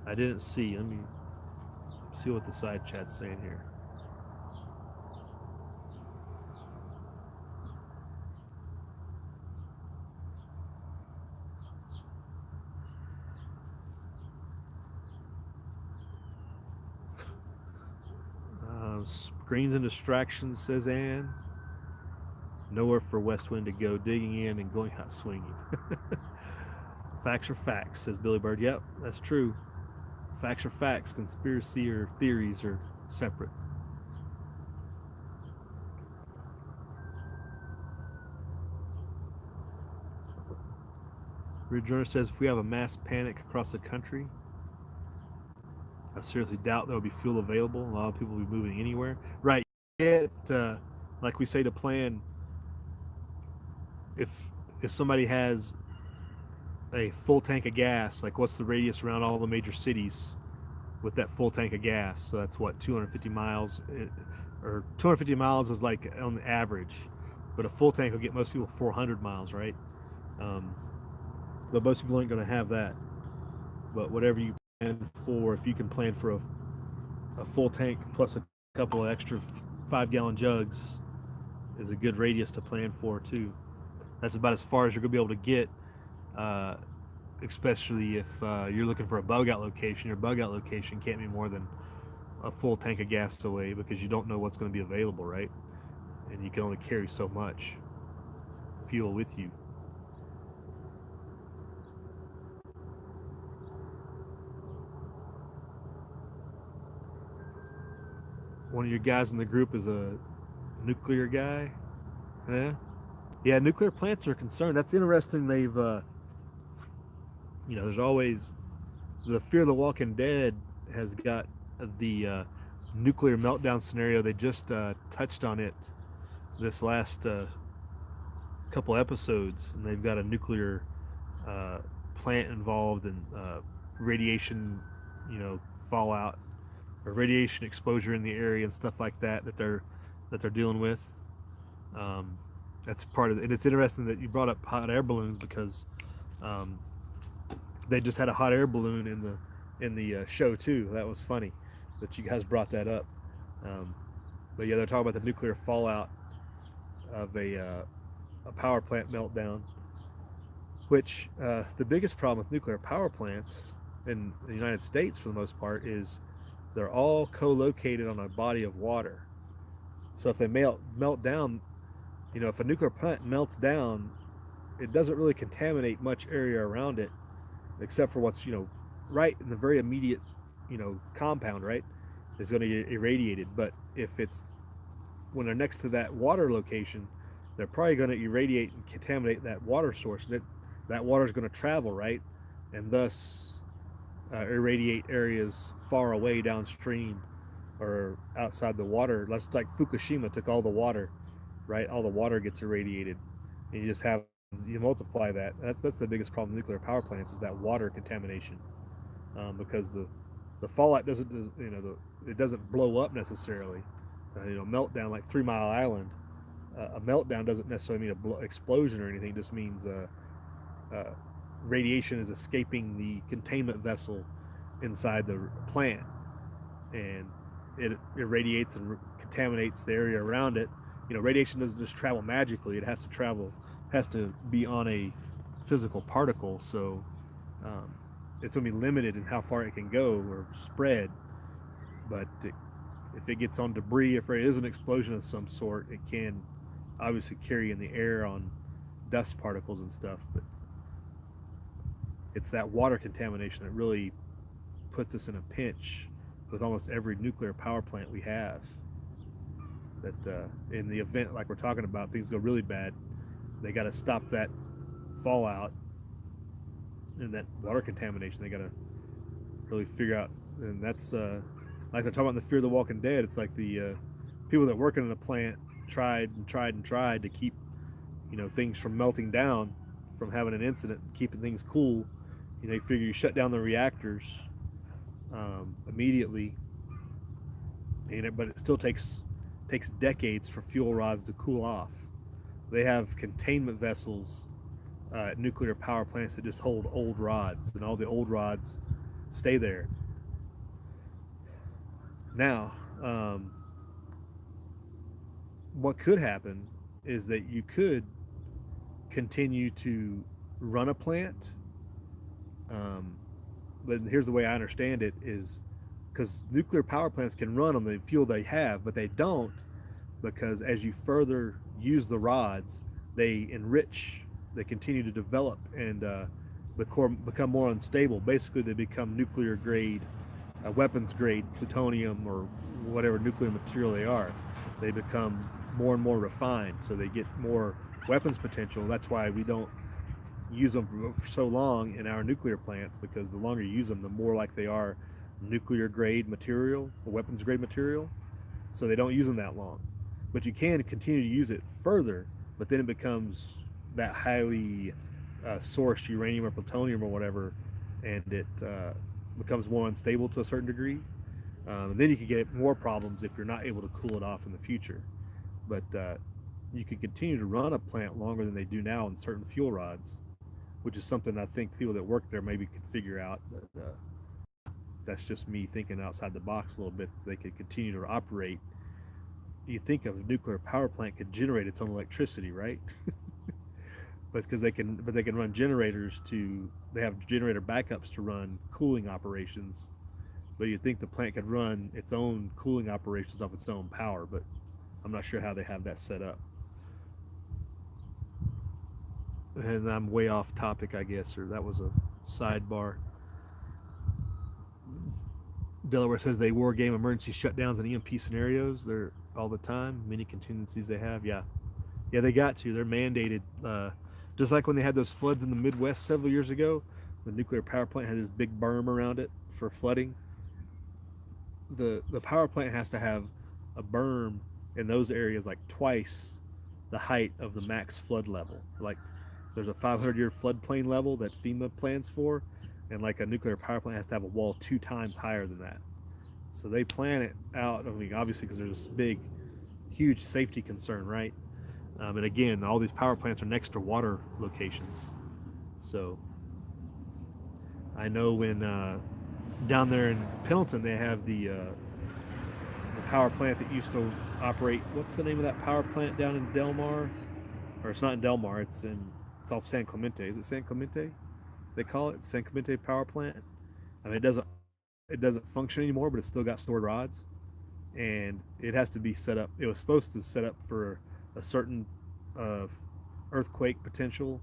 A: I didn't see. Let me see what the side chat's saying here. Screens and distractions, says Ann. Nowhere for West Wind to go, digging in and going out swinging. Facts are facts, says Billy Bird. Yep, that's true. Facts are facts. Conspiracy or theories are separate. Rejoiner says if we have a mass panic across the country, I seriously doubt there will be fuel available. A lot of people will be moving anywhere. Right. Yet, like we say to plan, if somebody has a full tank of gas, like what's the radius around all the major cities with that full tank of gas? So that's what, 250 miles, or 250 miles is like on the average, but a full tank will get most people 400 miles, right? Um, but most people aren't going to have that. But whatever you plan for, if you can plan for a full tank plus a couple of extra 5-gallon jugs, is a good radius to plan for too. That's about as far as you're going to be able to get, especially if you're looking for a bug out location. Your bug out location can't be more than a full tank of gas away, because you don't know what's going to be available, right? And you can only carry so much fuel with you. One of your guys in the group is a nuclear guy. Yeah, nuclear plants are concerned. That's interesting. They've there's always the Fear of the Walking Dead has got the nuclear meltdown scenario. They just touched on it this last couple episodes, and they've got a nuclear uh, plant involved in radiation, fallout or radiation exposure in the area and stuff like that they're dealing with. Um, that's part of it. And it's interesting that you brought up hot air balloons, because um, they just had a hot air balloon in the show too. That was funny that you guys brought that up. Um, but yeah, they're talking about the nuclear fallout of a power plant meltdown. Which the biggest problem with nuclear power plants in the United States, for the most part, is they're all co-located on a body of water. So if they melt down, if a nuclear plant melts down, it doesn't really contaminate much area around it, except for what's right in the very immediate compound, right, is going to get irradiated. But if it's when they're next to that water location, they're probably going to irradiate and contaminate that water source. That water is going to travel, right, and thus irradiate areas far away downstream or outside the water. That's like Fukushima took all the water, right? All the water gets irradiated, and you multiply that. That's the biggest problem with nuclear power plants, is that water contamination, because the fallout doesn't it doesn't blow up necessarily. Meltdown like 3 Mile Island. A meltdown doesn't necessarily mean a explosion or anything. It just means uh, radiation is escaping the containment vessel inside the plant, and it irradiates and contaminates the area around it. Radiation doesn't just travel magically. It has to be on a physical particle. So it's going to be limited in how far it can go or spread. But if it gets on debris, if there is an explosion of some sort, it can obviously carry in the air on dust particles and stuff. But it's that water contamination that really puts us in a pinch with almost every nuclear power plant we have. That in the event, like we're talking about, things go really bad, they got to stop that fallout and that water contamination. They got to really figure out, and that's like they're talking about in the Fear of the Walking Dead. It's like the people that working in the plant tried and tried and tried to keep things from melting down, from having an incident, keeping things cool. You figure you shut down the reactors immediately, but it still takes decades for fuel rods to cool off. They have containment vessels at nuclear power plants that just hold old rods, and all the old rods stay there. Now, what could happen is that you could continue to run a plant, um, but here's the way I understand it is because nuclear power plants can run on the fuel they have, but they don't because as you further use the rods, they enrich, they continue to develop and become more unstable. Basically, they become nuclear grade, weapons grade plutonium or whatever nuclear material they are. They become more and more refined, so they get more weapons potential. That's why we don't use them for so long in our nuclear plants, because the longer you use them, the more like they are nuclear grade material or weapons grade material. So they don't use them that long. But you can continue to use it further, but then it becomes that highly sourced uranium or plutonium or whatever, and it becomes more unstable to a certain degree. And then you could get more problems if you're not able to cool it off in the future. But you could continue to run a plant longer than they do now in certain fuel rods, which is something I think people that work there maybe could figure out. But that's just me thinking outside the box a little bit. They could continue to operate. You think of a nuclear power plant could generate its own electricity, right? But they can run generators to. They have generator backups to run cooling operations. But you'd think the plant could run its own cooling operations off its own power, but I'm not sure how they have that set up. And I'm way off topic, I guess, or that was a sidebar. Delaware says they war game emergency shutdowns and EMP scenarios. They're all the time. Many contingencies they have. Yeah, they got to. They're mandated. Just like when they had those floods in the Midwest several years ago, the nuclear power plant had this big berm around it for flooding. The power plant has to have a berm in those areas like twice the height of the max flood level. Like there's a 500-year floodplain level that FEMA plans for, and like a nuclear power plant has to have a wall 2 times higher than that. So they plan it out. I mean, obviously, because there's this big, huge safety concern, right? And again, all these power plants are next to water locations. So I know when down there in Pendleton they have the power plant that used to operate. What's the name of that power plant down in Del Mar? Or it's not in Del Mar. It's off San Clemente. Is it San Clemente? They call it San Clemente Power Plant. I mean, it doesn't function anymore, but it's still got stored rods, and it has to be set up. It was supposed to set up for a certain earthquake potential,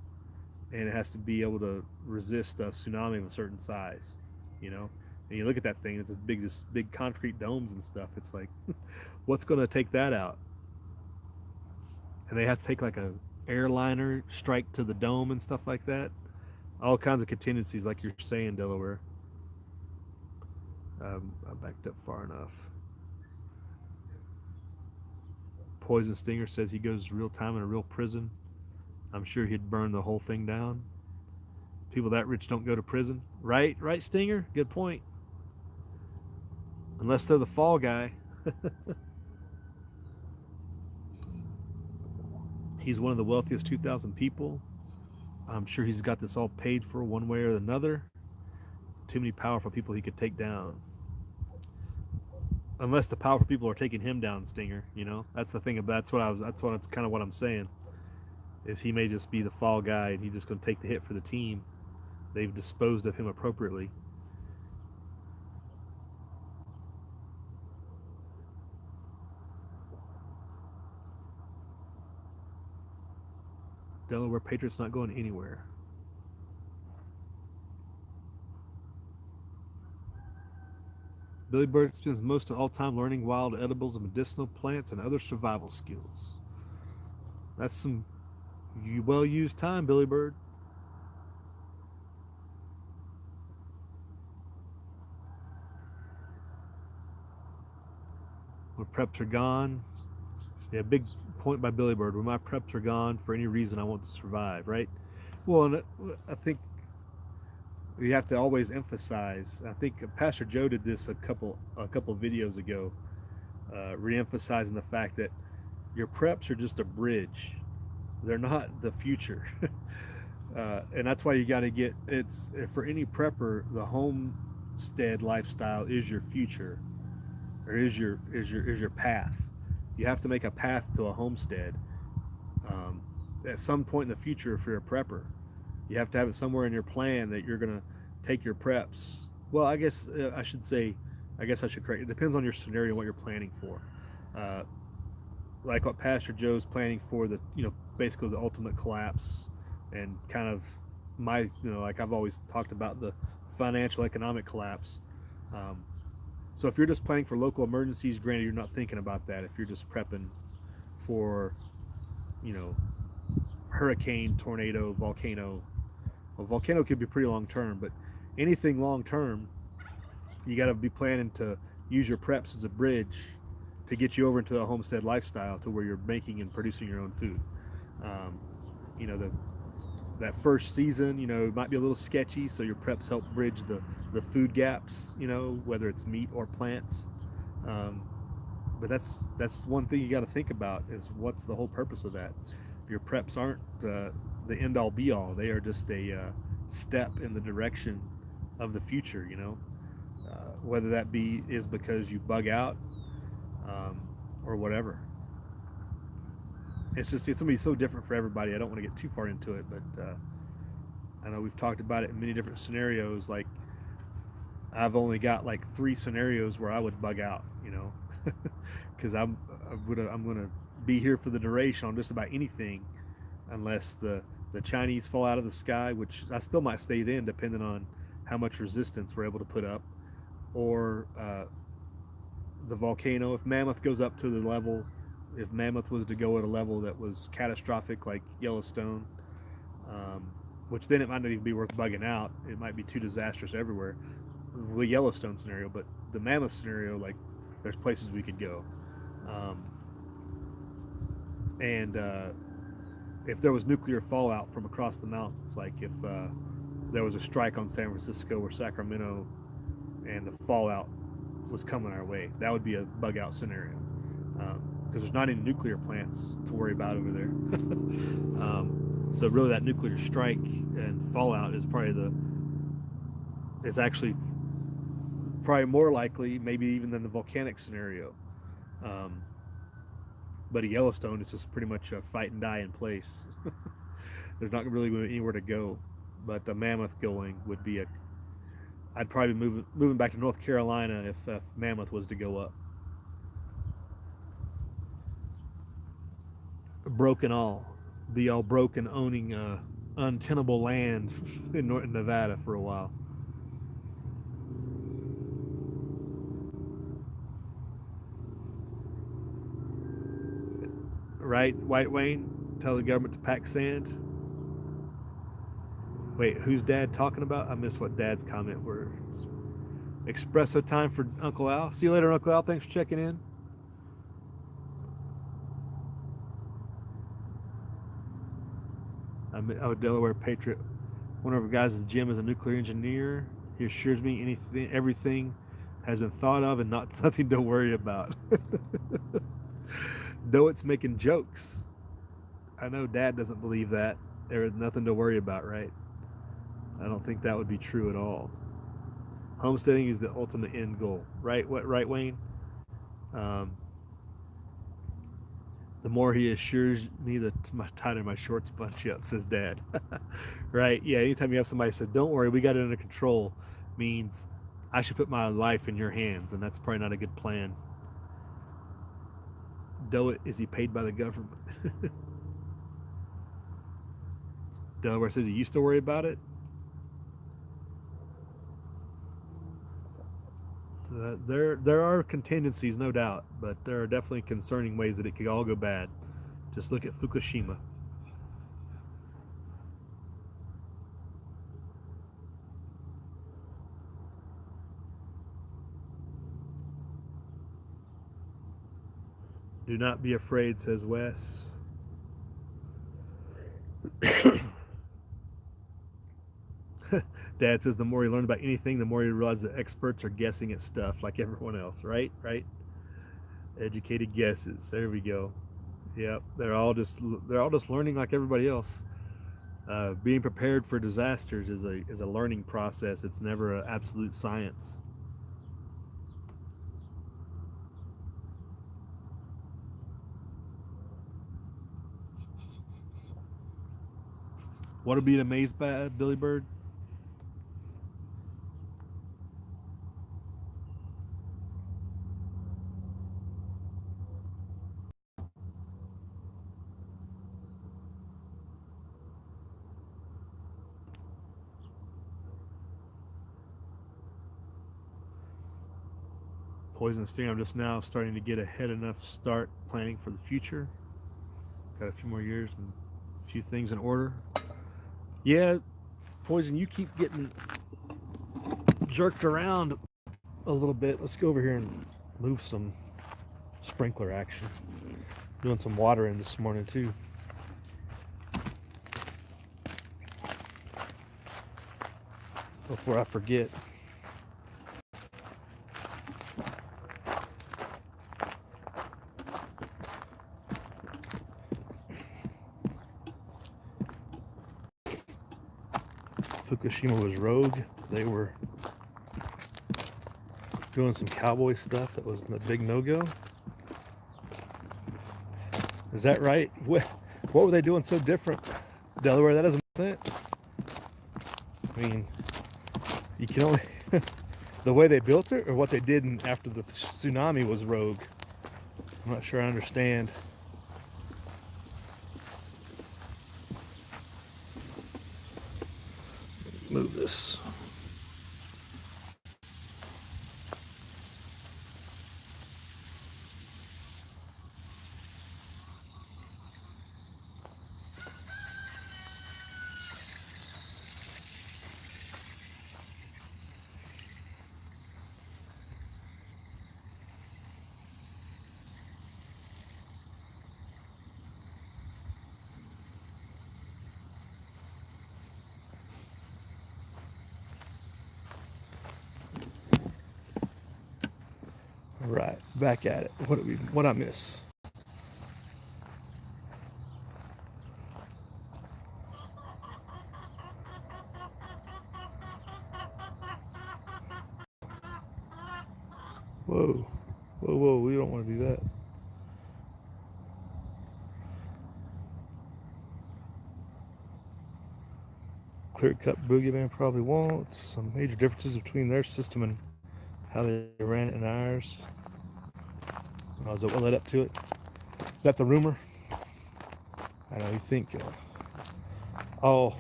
A: and it has to be able to resist a tsunami of a certain size. You know, and you look at that thing; it's this big concrete domes and stuff. It's like, what's going to take that out? And they have to take like a airliner strike to the dome and stuff like that. All kinds of contingencies, like you're saying, Delaware. I backed up far enough. Poison Stinger says he goes real time in a real prison. I'm sure he'd burn the whole thing down. People that rich don't go to prison. Right, Stinger? Good point. Unless they're the fall guy. He's one of the wealthiest 2,000 people. I'm sure he's got this all paid for one way or another. Too many powerful people he could take down. Unless the powerful people are taking him down, Stinger. You know, that's the thing. That's kind of what I'm saying. Is he may just be the fall guy and he's just going to take the hit for the team. They've disposed of him appropriately. Delaware Patriot's not going anywhere. Billy Bird spends most of all time learning wild edibles and medicinal plants and other survival skills. That's some well used time, Billy Bird. When preps are gone, yeah, big point by Billy Bird. When my preps are gone, for any reason I want to survive, right? Well, and I think you have to always emphasize. I think Pastor Joe did this a couple videos ago, re-emphasizing the fact that your preps are just a bridge. They're not the future. And that's why you got to get it's for any prepper, the homestead lifestyle is your future, or is your path. You have to make a path to a homestead um, at some point in the future. If you're a prepper, you have to have it somewhere in your plan that you're going to take your preps. Well, I guess I should say, I guess I should correct. It depends on your scenario, what you're planning for. Uh, like what Pastor Joe's planning for, the basically the ultimate collapse, and kind of my like I've always talked about the financial economic collapse. Um, so if you're just planning for local emergencies, granted you're not thinking about that. If you're just prepping for you know hurricane, tornado, volcano. Well, volcano could be pretty long term, but anything long term, you got to be planning to use your preps as a bridge to get you over into a homestead lifestyle to where you're making and producing your own food. Um, the that first season, it might be a little sketchy, so your preps help bridge the food gaps. Whether it's meat or plants. Um, but that's one thing you got to think about is what's the whole purpose of that. Your preps aren't the end all be all. They are just a step in the direction of the future. Whether that be is because you bug out um, or whatever. It's gonna be so different for everybody. I don't want to get too far into it, but I know we've talked about it in many different scenarios. Like I've only got like 3 scenarios where I would bug out, because I'm gonna be here for the duration on just about anything, unless the Chinese fall out of the sky, which I still might stay then, depending on how much resistance we're able to put up, or the volcano. If Mammoth goes up to the level, if Mammoth was to go at a level that was catastrophic, like Yellowstone, which then it might not even be worth bugging out. It might be too disastrous everywhere. The Yellowstone scenario, but the Mammoth scenario, like there's places we could go. Um, and if there was nuclear fallout from across the mountains, like if there was a strike on San Francisco or Sacramento, and the fallout was coming our way, that would be a bug out scenario, because there's not any nuclear plants to worry about over there. So really, that nuclear strike and fallout is actually probably more likely, maybe even than the volcanic scenario. Um, but at Yellowstone, it's just pretty much a fight and die in place. There's not really anywhere to go. But the Mammoth going would be I'd probably be moving back to North Carolina if Mammoth was to go up. Broken all, be all broken, owning untenable land in Nevada for a while. Right, White Wayne? Tell the government to pack sand. Wait, who's Dad talking about? I missed what Dad's comment was. Espresso time for Uncle Al. See you later, Uncle Al. Thanks for checking in. I'm a Delaware Patriot. One of our guys at the gym is a nuclear engineer. He assures me everything has been thought of and nothing to worry about. Though it's making jokes. I know Dad doesn't believe that. There is nothing to worry about, right? I don't think that would be true at all. Homesteading is the ultimate end goal, right? What, right, Wayne? Um, the more he assures me, the tighter my shorts bunch up, says Dad. Right? Yeah. Anytime you have somebody say, "Don't worry, we got it under control," means I should put my life in your hands, and that's probably not a good plan. Is he paid by the government? Delaware says he used to worry about it. There are contingencies, no doubt, but there are definitely concerning ways that it could all go bad. Just look at Fukushima. Do not be afraid, says Wes. Dad says the more you learn about anything, the more you realize that experts are guessing at stuff like everyone else, right? Right? Educated guesses. There we go. Yep, they're all just learning like everybody else. Being prepared for disasters is a learning process. It's never an absolute science. Want to be amazed by Billy Bird? Poison Sting, I'm just now starting to get ahead enough to start planning for the future. Got a few more years and a few things in order. Yeah, Poison, you keep getting jerked around a little bit. Let's go over here and move some sprinkler action. Doing some watering this morning too. Before I forget. Fukushima was rogue. They were doing some cowboy stuff that was a big no-go. Is that right? What were they doing so different? Delaware, that doesn't make sense. I mean, you can only the way they built it or what they did after the tsunami was rogue. I'm not sure I understand. Move this. Right, back at it. What I miss? Whoa, whoa! We don't want to do that. Clear-cut boogeyman probably won't. Some major differences between their system and how they ran it in ours. Was it what led up to it? Is that the rumor? I don't know. You think?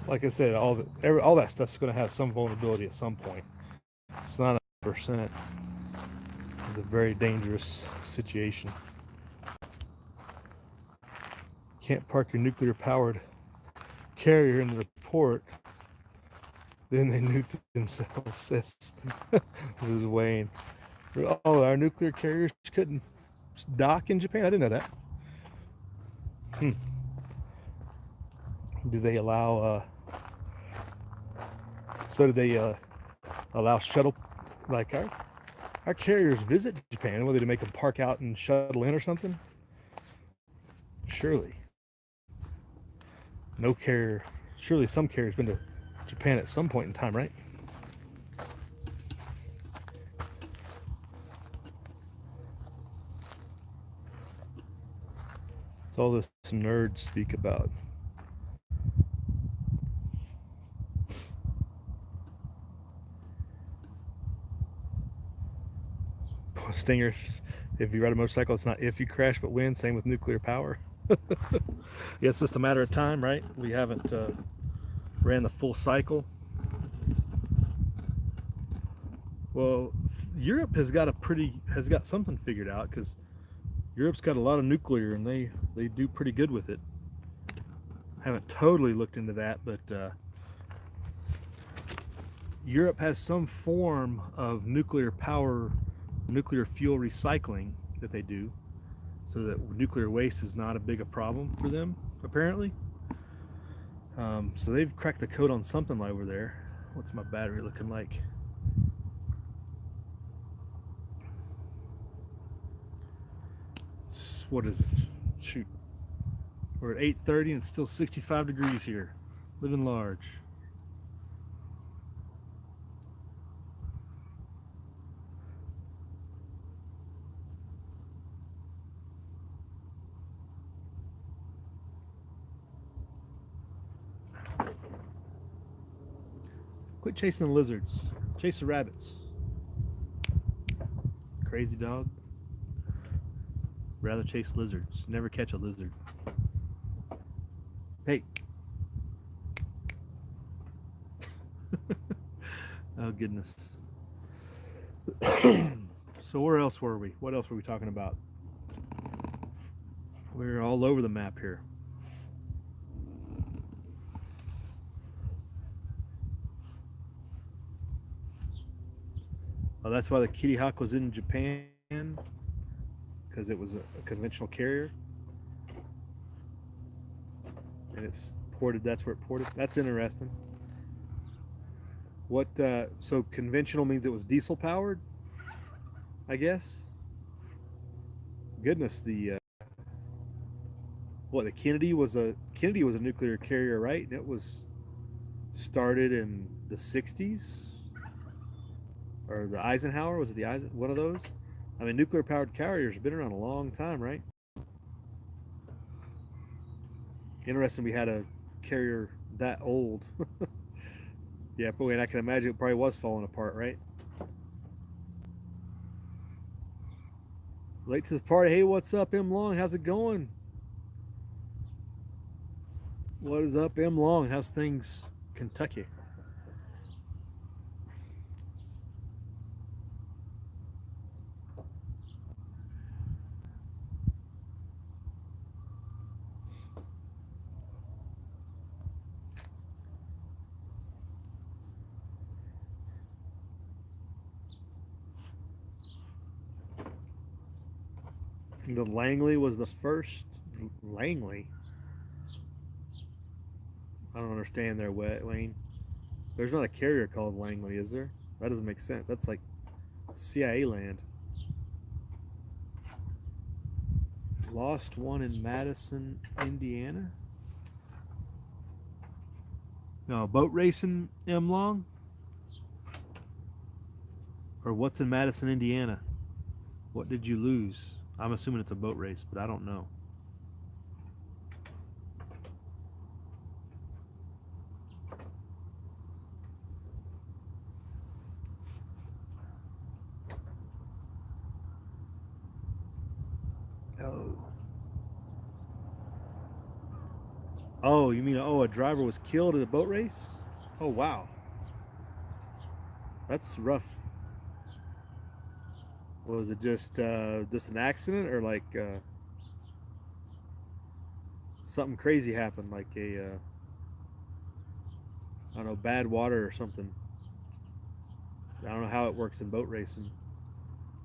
A: Like I said, all that stuff's going to have some vulnerability at some point. It's not 100%. It's a very dangerous situation. Can't park your nuclear-powered carrier in the port. Then they nuked themselves. This is Wayne. Our nuclear carriers couldn't dock in Japan? I didn't know that. Do they allow so do they allow shuttle, like our carriers visit Japan, whether to make them park out and shuttle in or something? Surely no carrier, surely some carrier's been to Japan at some point in time, right? It's all this nerds speak about. Stingers, if you ride a motorcycle, it's not if you crash but when. Same with nuclear power. Yeah, it's just a matter of time, right? We haven't ran the full cycle. Well, Europe has got something figured out because Europe's got a lot of nuclear and they do pretty good with it. Haven't totally looked into that, but Europe has some form of nuclear fuel recycling that they do, so that nuclear waste is not a big a problem for them, apparently. So they've cracked the code on something over there. What's my battery looking like? What is it? Shoot. We're at 8:30 and it's still 65 degrees here. Living large. Quit chasing the lizards. Chase the rabbits. Crazy dog. Rather chase lizards. Never catch a lizard. Hey. Oh, goodness. So where else were we? What else were we talking about? We're all over the map here. Oh, that's why the Kitty Hawk was in Japan, because it was a conventional carrier, and it's ported. That's where it ported. That's interesting. What? So conventional means it was diesel powered, I guess. Goodness, the what? The Kennedy was a nuclear carrier, right? And it was started in the '60s, or the Eisenhower, was it the one of those? I mean, nuclear powered carriers have been around a long time, right? Interesting, we had a carrier that old. Yeah, but wait, I can imagine it probably was falling apart, right? Late to the party. Hey, what's up, M Long? How's it going? What is up, M Long? How's things, Kentucky? The Langley was the first. Langley? I don't understand there, Wayne. There's not a carrier called Langley, is there? That doesn't make sense. That's like CIA land. Lost one in Madison, Indiana? No, boat racing, M Long? Or what's in Madison, Indiana? What did you lose? I'm assuming it's a boat race, but I don't know. Oh. Oh, you mean a driver was killed at a boat race? Oh wow, that's rough. Was it just an accident, or like something crazy happened, like I don't know, bad water or something? I don't know how it works in boat racing.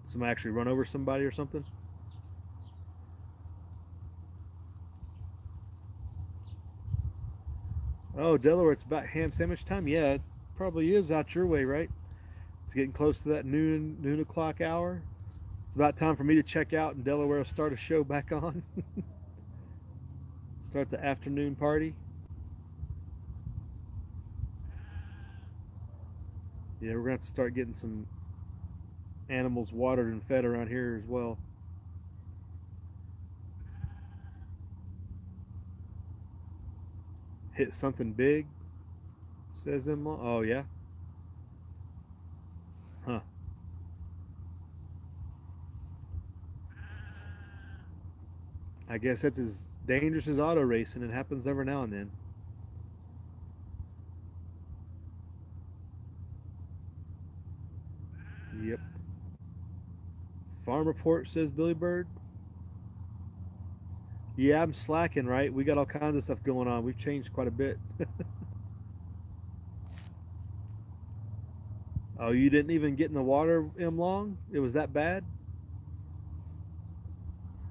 A: Somebody actually run over somebody or something? Oh, Delaware, it's about ham sandwich time. Yeah, it probably is out your way, right? It's getting close to that noon o'clock hour. It's about time for me to check out, and Delaware will start a show back on. Start the afternoon party. Yeah, we're gonna have to start getting some animals watered and fed around here as well. Hit something big, says them. Oh yeah, huh? I guess that's as dangerous as auto racing. It happens every now and then. Yep. Farm report, says Billy Bird. Yeah, I'm slacking, right? We got all kinds of stuff going on. We've changed quite a bit. Oh, you didn't even get in the water in long? It was that bad?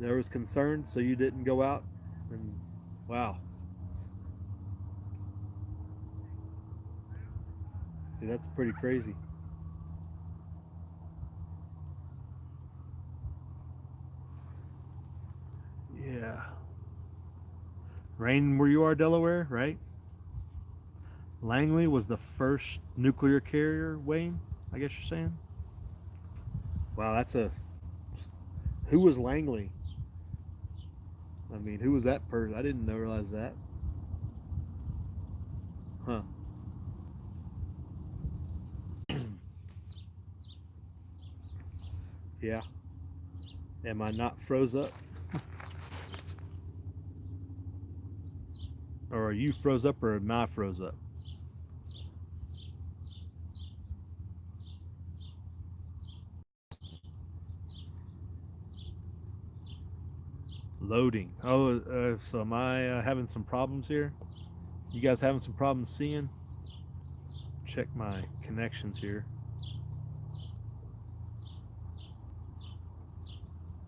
A: There was concern, so you didn't go out? And wow. Yeah, that's pretty crazy. Yeah. Rain where you are, Delaware, right? Langley was the first nuclear carrier, Wayne, I guess you're saying? Wow, that's a. Who was Langley? I mean, who was that person? I didn't realize that. Huh. Yeah. Am I not froze up? Or are you froze up or am I froze up? Loading. Oh, so am I having some problems here? You guys having some problems seeing? Check my connections here.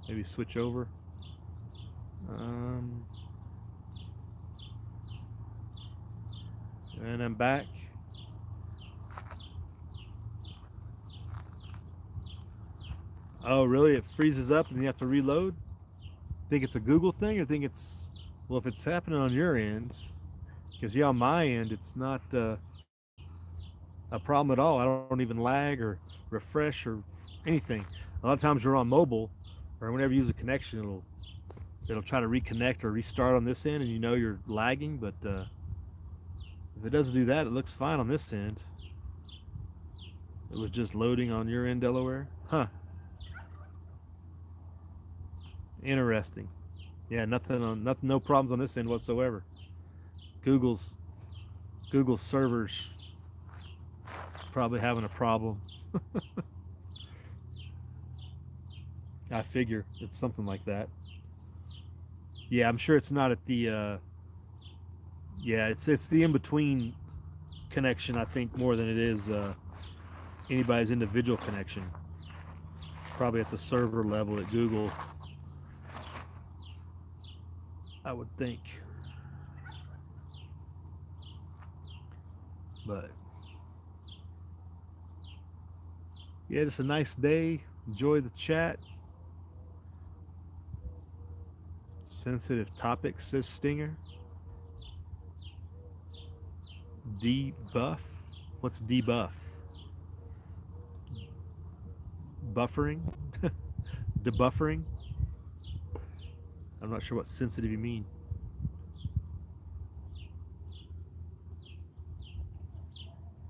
A: Maybe switch over. Um, and I'm back. Oh, really? It freezes up and you have to reload? Think it's a Google thing or think it's. Well, if it's happening on your end, because yeah, on my end, it's not a problem at all. I don't even lag or refresh or anything. A lot of times you're on mobile or whenever you use a connection, it'll try to reconnect or restart on this end and you know you're lagging, but if it doesn't do that, it looks fine on this end. It was just loading on your end, Delaware. Huh. Interesting. Yeah, nothing, no problems on this end whatsoever. Google's Google's servers probably having a problem. I figure it's something like that. Yeah, I'm sure it's not at the. Yeah, it's the in between connection. I think more than it is anybody's individual connection. It's probably at the server level at Google. I would think. But yeah, just a nice day. Enjoy the chat. Sensitive topic, says Stinger. Debuff. What's debuff? Buffering? Debuffering? I'm not sure what sensitive you mean.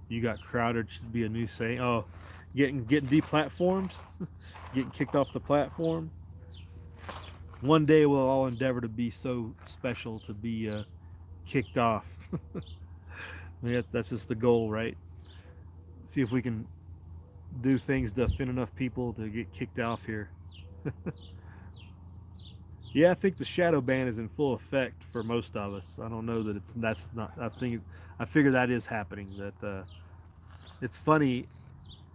A: You got crowded should be a new saying. Oh, getting deplatformed, getting kicked off the platform. One day we'll all endeavor to be so special to be kicked off. Yeah, that's just the goal, right? See if we can do things to offend enough people to get kicked off here. Yeah, I think the shadow ban is in full effect for most of us. I don't know that that's not. I figure that is happening. That it's funny.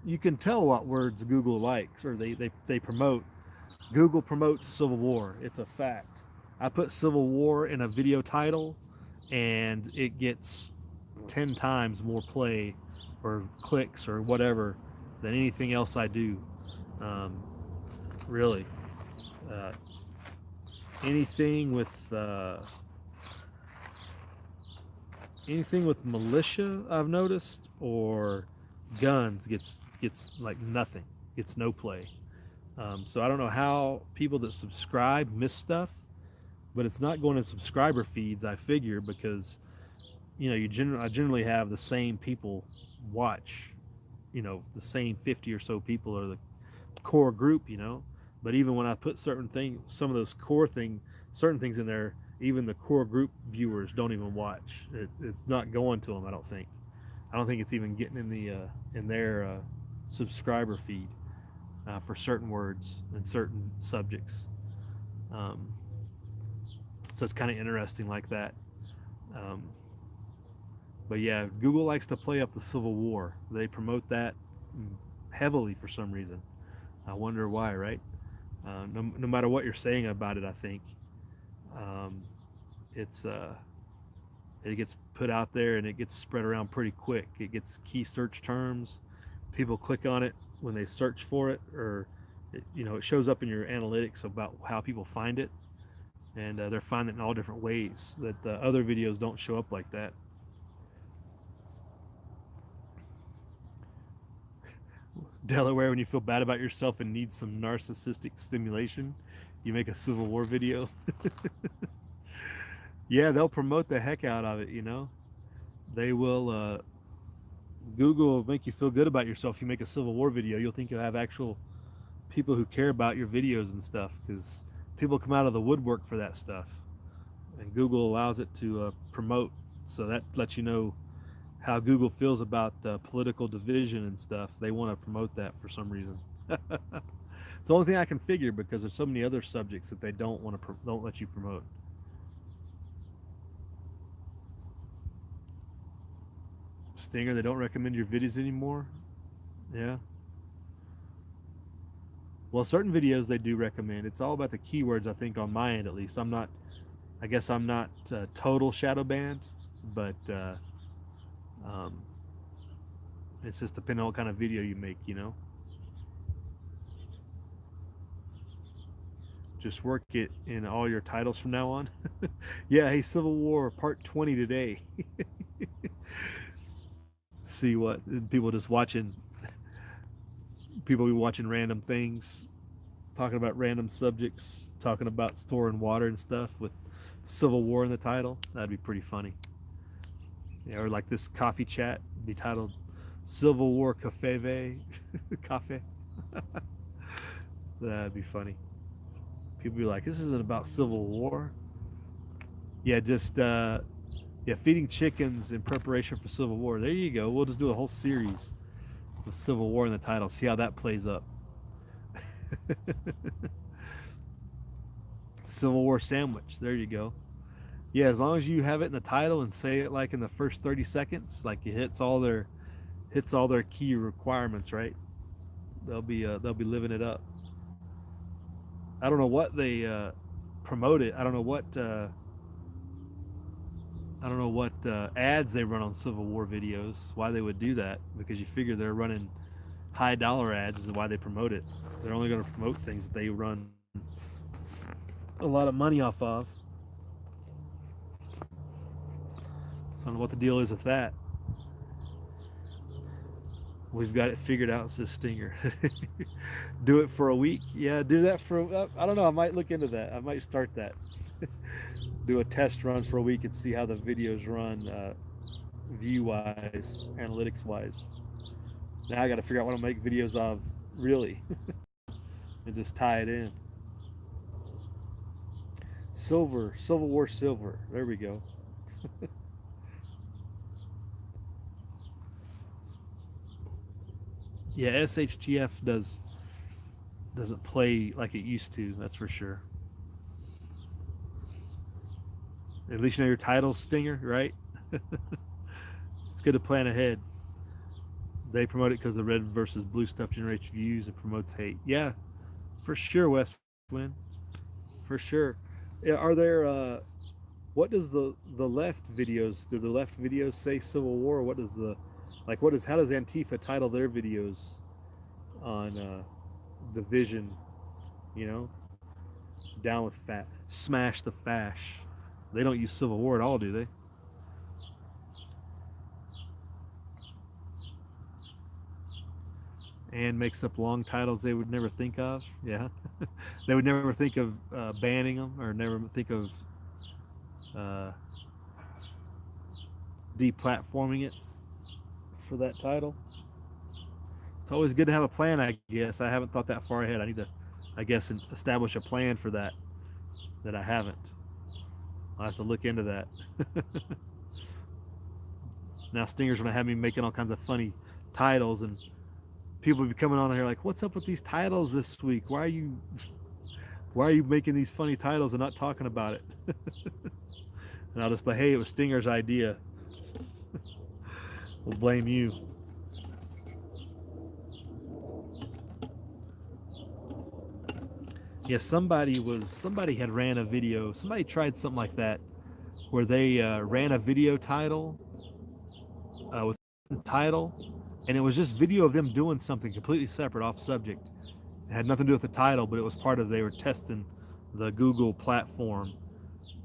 A: You can tell what words Google likes or they promote. Google promotes Civil War. It's a fact. I put Civil War in a video title, and it gets 10 times more play or clicks or whatever than anything else I do. Um, really, uh, anything with militia I've noticed or guns gets like nothing, gets no play. So I don't know how people that subscribe miss stuff, but it's not going to subscriber feeds. I figure because I generally have the same people watch. The same 50 or so people are the core group. But even when I put certain things, some of those certain things in there, even the core group viewers don't even watch. It's not going to them. I don't think. It's even getting in their subscriber feed. for certain words and certain subjects. Um, so it's kind of interesting like that. Um, but yeah, Google likes to play up the Civil War. They promote that heavily for some reason. I wonder why, right? No matter what you're saying about it, I think um, it's it gets put out there and it gets spread around pretty quick. It gets key search terms. People click on it when they search for it, or it shows up in your analytics about how people find it, and they're finding it in all different ways that the other videos don't show up like that. Delaware, when you feel bad about yourself and need some narcissistic stimulation, you make a Civil War video. Yeah, they'll promote the heck out of it. They will. Google will make you feel good about yourself. You make a Civil War video, you'll think you'll have actual people who care about your videos and stuff, because people come out of the woodwork for that stuff, and Google allows it to promote. So that lets you know how Google feels about political division and stuff. They want to promote that for some reason. It's the only thing I can figure, because there's so many other subjects that they don't let you promote. Stinger, they don't recommend your videos anymore. Yeah. Well, certain videos they do recommend. It's all about the keywords, I think, on my end at least. I guess I'm not total shadow banned, but um, it's just depending on what kind of video you make. Just work it in all your titles from now on. Yeah, hey, Civil War Part 20 today. See what people just watching. People be watching random things, talking about random subjects, talking about storing water and stuff with Civil War in the title. That'd be pretty funny. Yeah, or like this coffee chat be titled Civil War Cafe. Cafe. That'd be funny. People be like, this isn't about Civil War. Yeah, just feeding chickens in preparation for Civil War. There you go. We'll just do a whole series with Civil War in the title. See how that plays up. Civil War sandwich. There you go. Yeah, as long as you have it in the title and say it like in the first 30 seconds, like it hits all their key requirements, right? They'll be living it up. I don't know what they promote it. I don't know what ads they run on Civil War videos. Why they would do that? Because you figure they're running high dollar ads is why they promote it. They're only going to promote things that they run a lot of money off of. So I don't know what the deal is with that. We've got it figured out, says Stinger. Do it for a week. Yeah, do that for, I don't know. I might look into that. I might start that. Do a test run for a week and see how the videos run view-wise, analytics-wise. Now I got to figure out what to make videos of, really, and just tie it in. Civil War Silver. There we go. Yeah, SHTF doesn't play like it used to. That's for sure. At least you know your titles, Stinger, right? It's good to plan ahead. They promote it because the red versus blue stuff generates views and promotes hate. Yeah, for sure, West Wind. For sure. Yeah, are there? What does the left videos? Do the left videos say Civil War? Or what does the like? What is? How does Antifa title their videos on division? You know, down with fat, smash the fash. They don't use Civil War at all, do they? And makes up long titles they would never think of. Yeah, they would never think of banning them, or never think of uh, deplatforming it for that title. It's always good to have a plan, I guess. I haven't thought that far ahead. I need to, I guess, establish a plan for that I haven't. I'll have to look into that. Now Stinger's going to have me making all kinds of funny titles, and people be coming on here like, "What's up with these titles this week? Why are you making these funny titles and not talking about it?" And I'll just be, "Hey, it was Stinger's idea. We'll blame you." Yeah, somebody had ran a video. Somebody tried something like that, where they ran a video title with a title, and it was just video of them doing something completely separate, off subject. It had nothing to do with the title, but it was part of, they were testing the Google platform,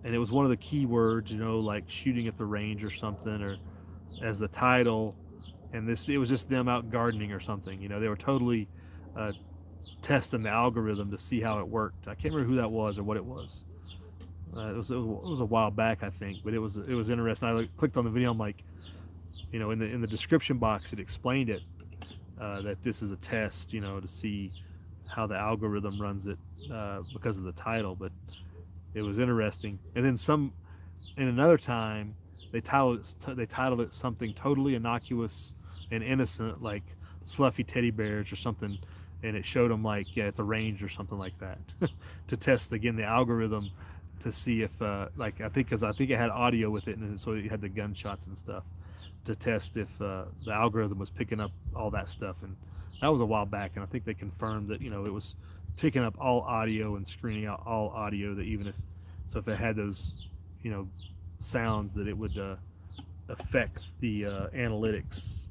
A: and it was one of the keywords, like shooting at the range or something, or as the title. And it was just them out gardening or something. They were totally uh, testing the algorithm to see how it worked. I can't remember who that was or what it was. It was a while back, I think, but it was interesting. I clicked on the video. I'm like, in the description box, it explained it, that this is a test, to see how the algorithm runs it, because of the title. But it was interesting. And then in another time, they titled it something totally innocuous and innocent, like fluffy teddy bears or something, and it showed them like, at the range or something like that, to test again the algorithm, to see if like, because I think it had audio with it, and so it had the gunshots and stuff, to test if the algorithm was picking up all that stuff. And that was a while back, and I think they confirmed that it was picking up all audio and screening out all audio, that even if it had those sounds, that it would affect the analytics.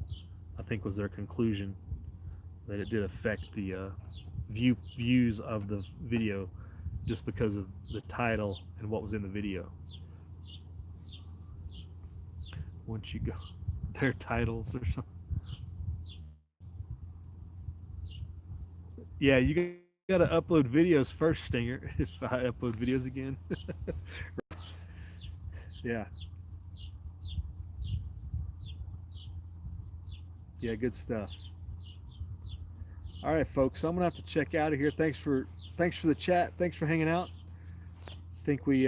A: I think was their conclusion, that it did affect the views of the video, just because of the title and what was in the video. Once you go their titles or something. Yeah, you got to upload videos first, Stinger. If I upload videos again. Yeah. Yeah, good stuff. All right, folks. So I'm gonna have to check out of here. Thanks for the chat. Thanks for hanging out. I think we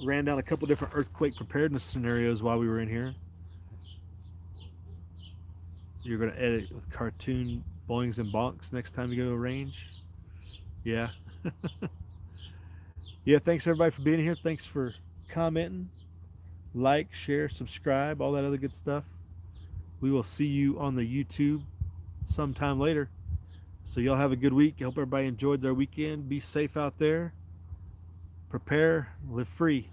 A: ran down a couple different earthquake preparedness scenarios while we were in here. You're gonna edit with cartoon boings and bonks next time you go to a range. Yeah. Yeah. Thanks everybody for being here. Thanks for commenting, like, share, subscribe, all that other good stuff. We will see you on the YouTube sometime later. So y'all have a good week. I hope everybody enjoyed their weekend. Be safe out there. Prepare, live free.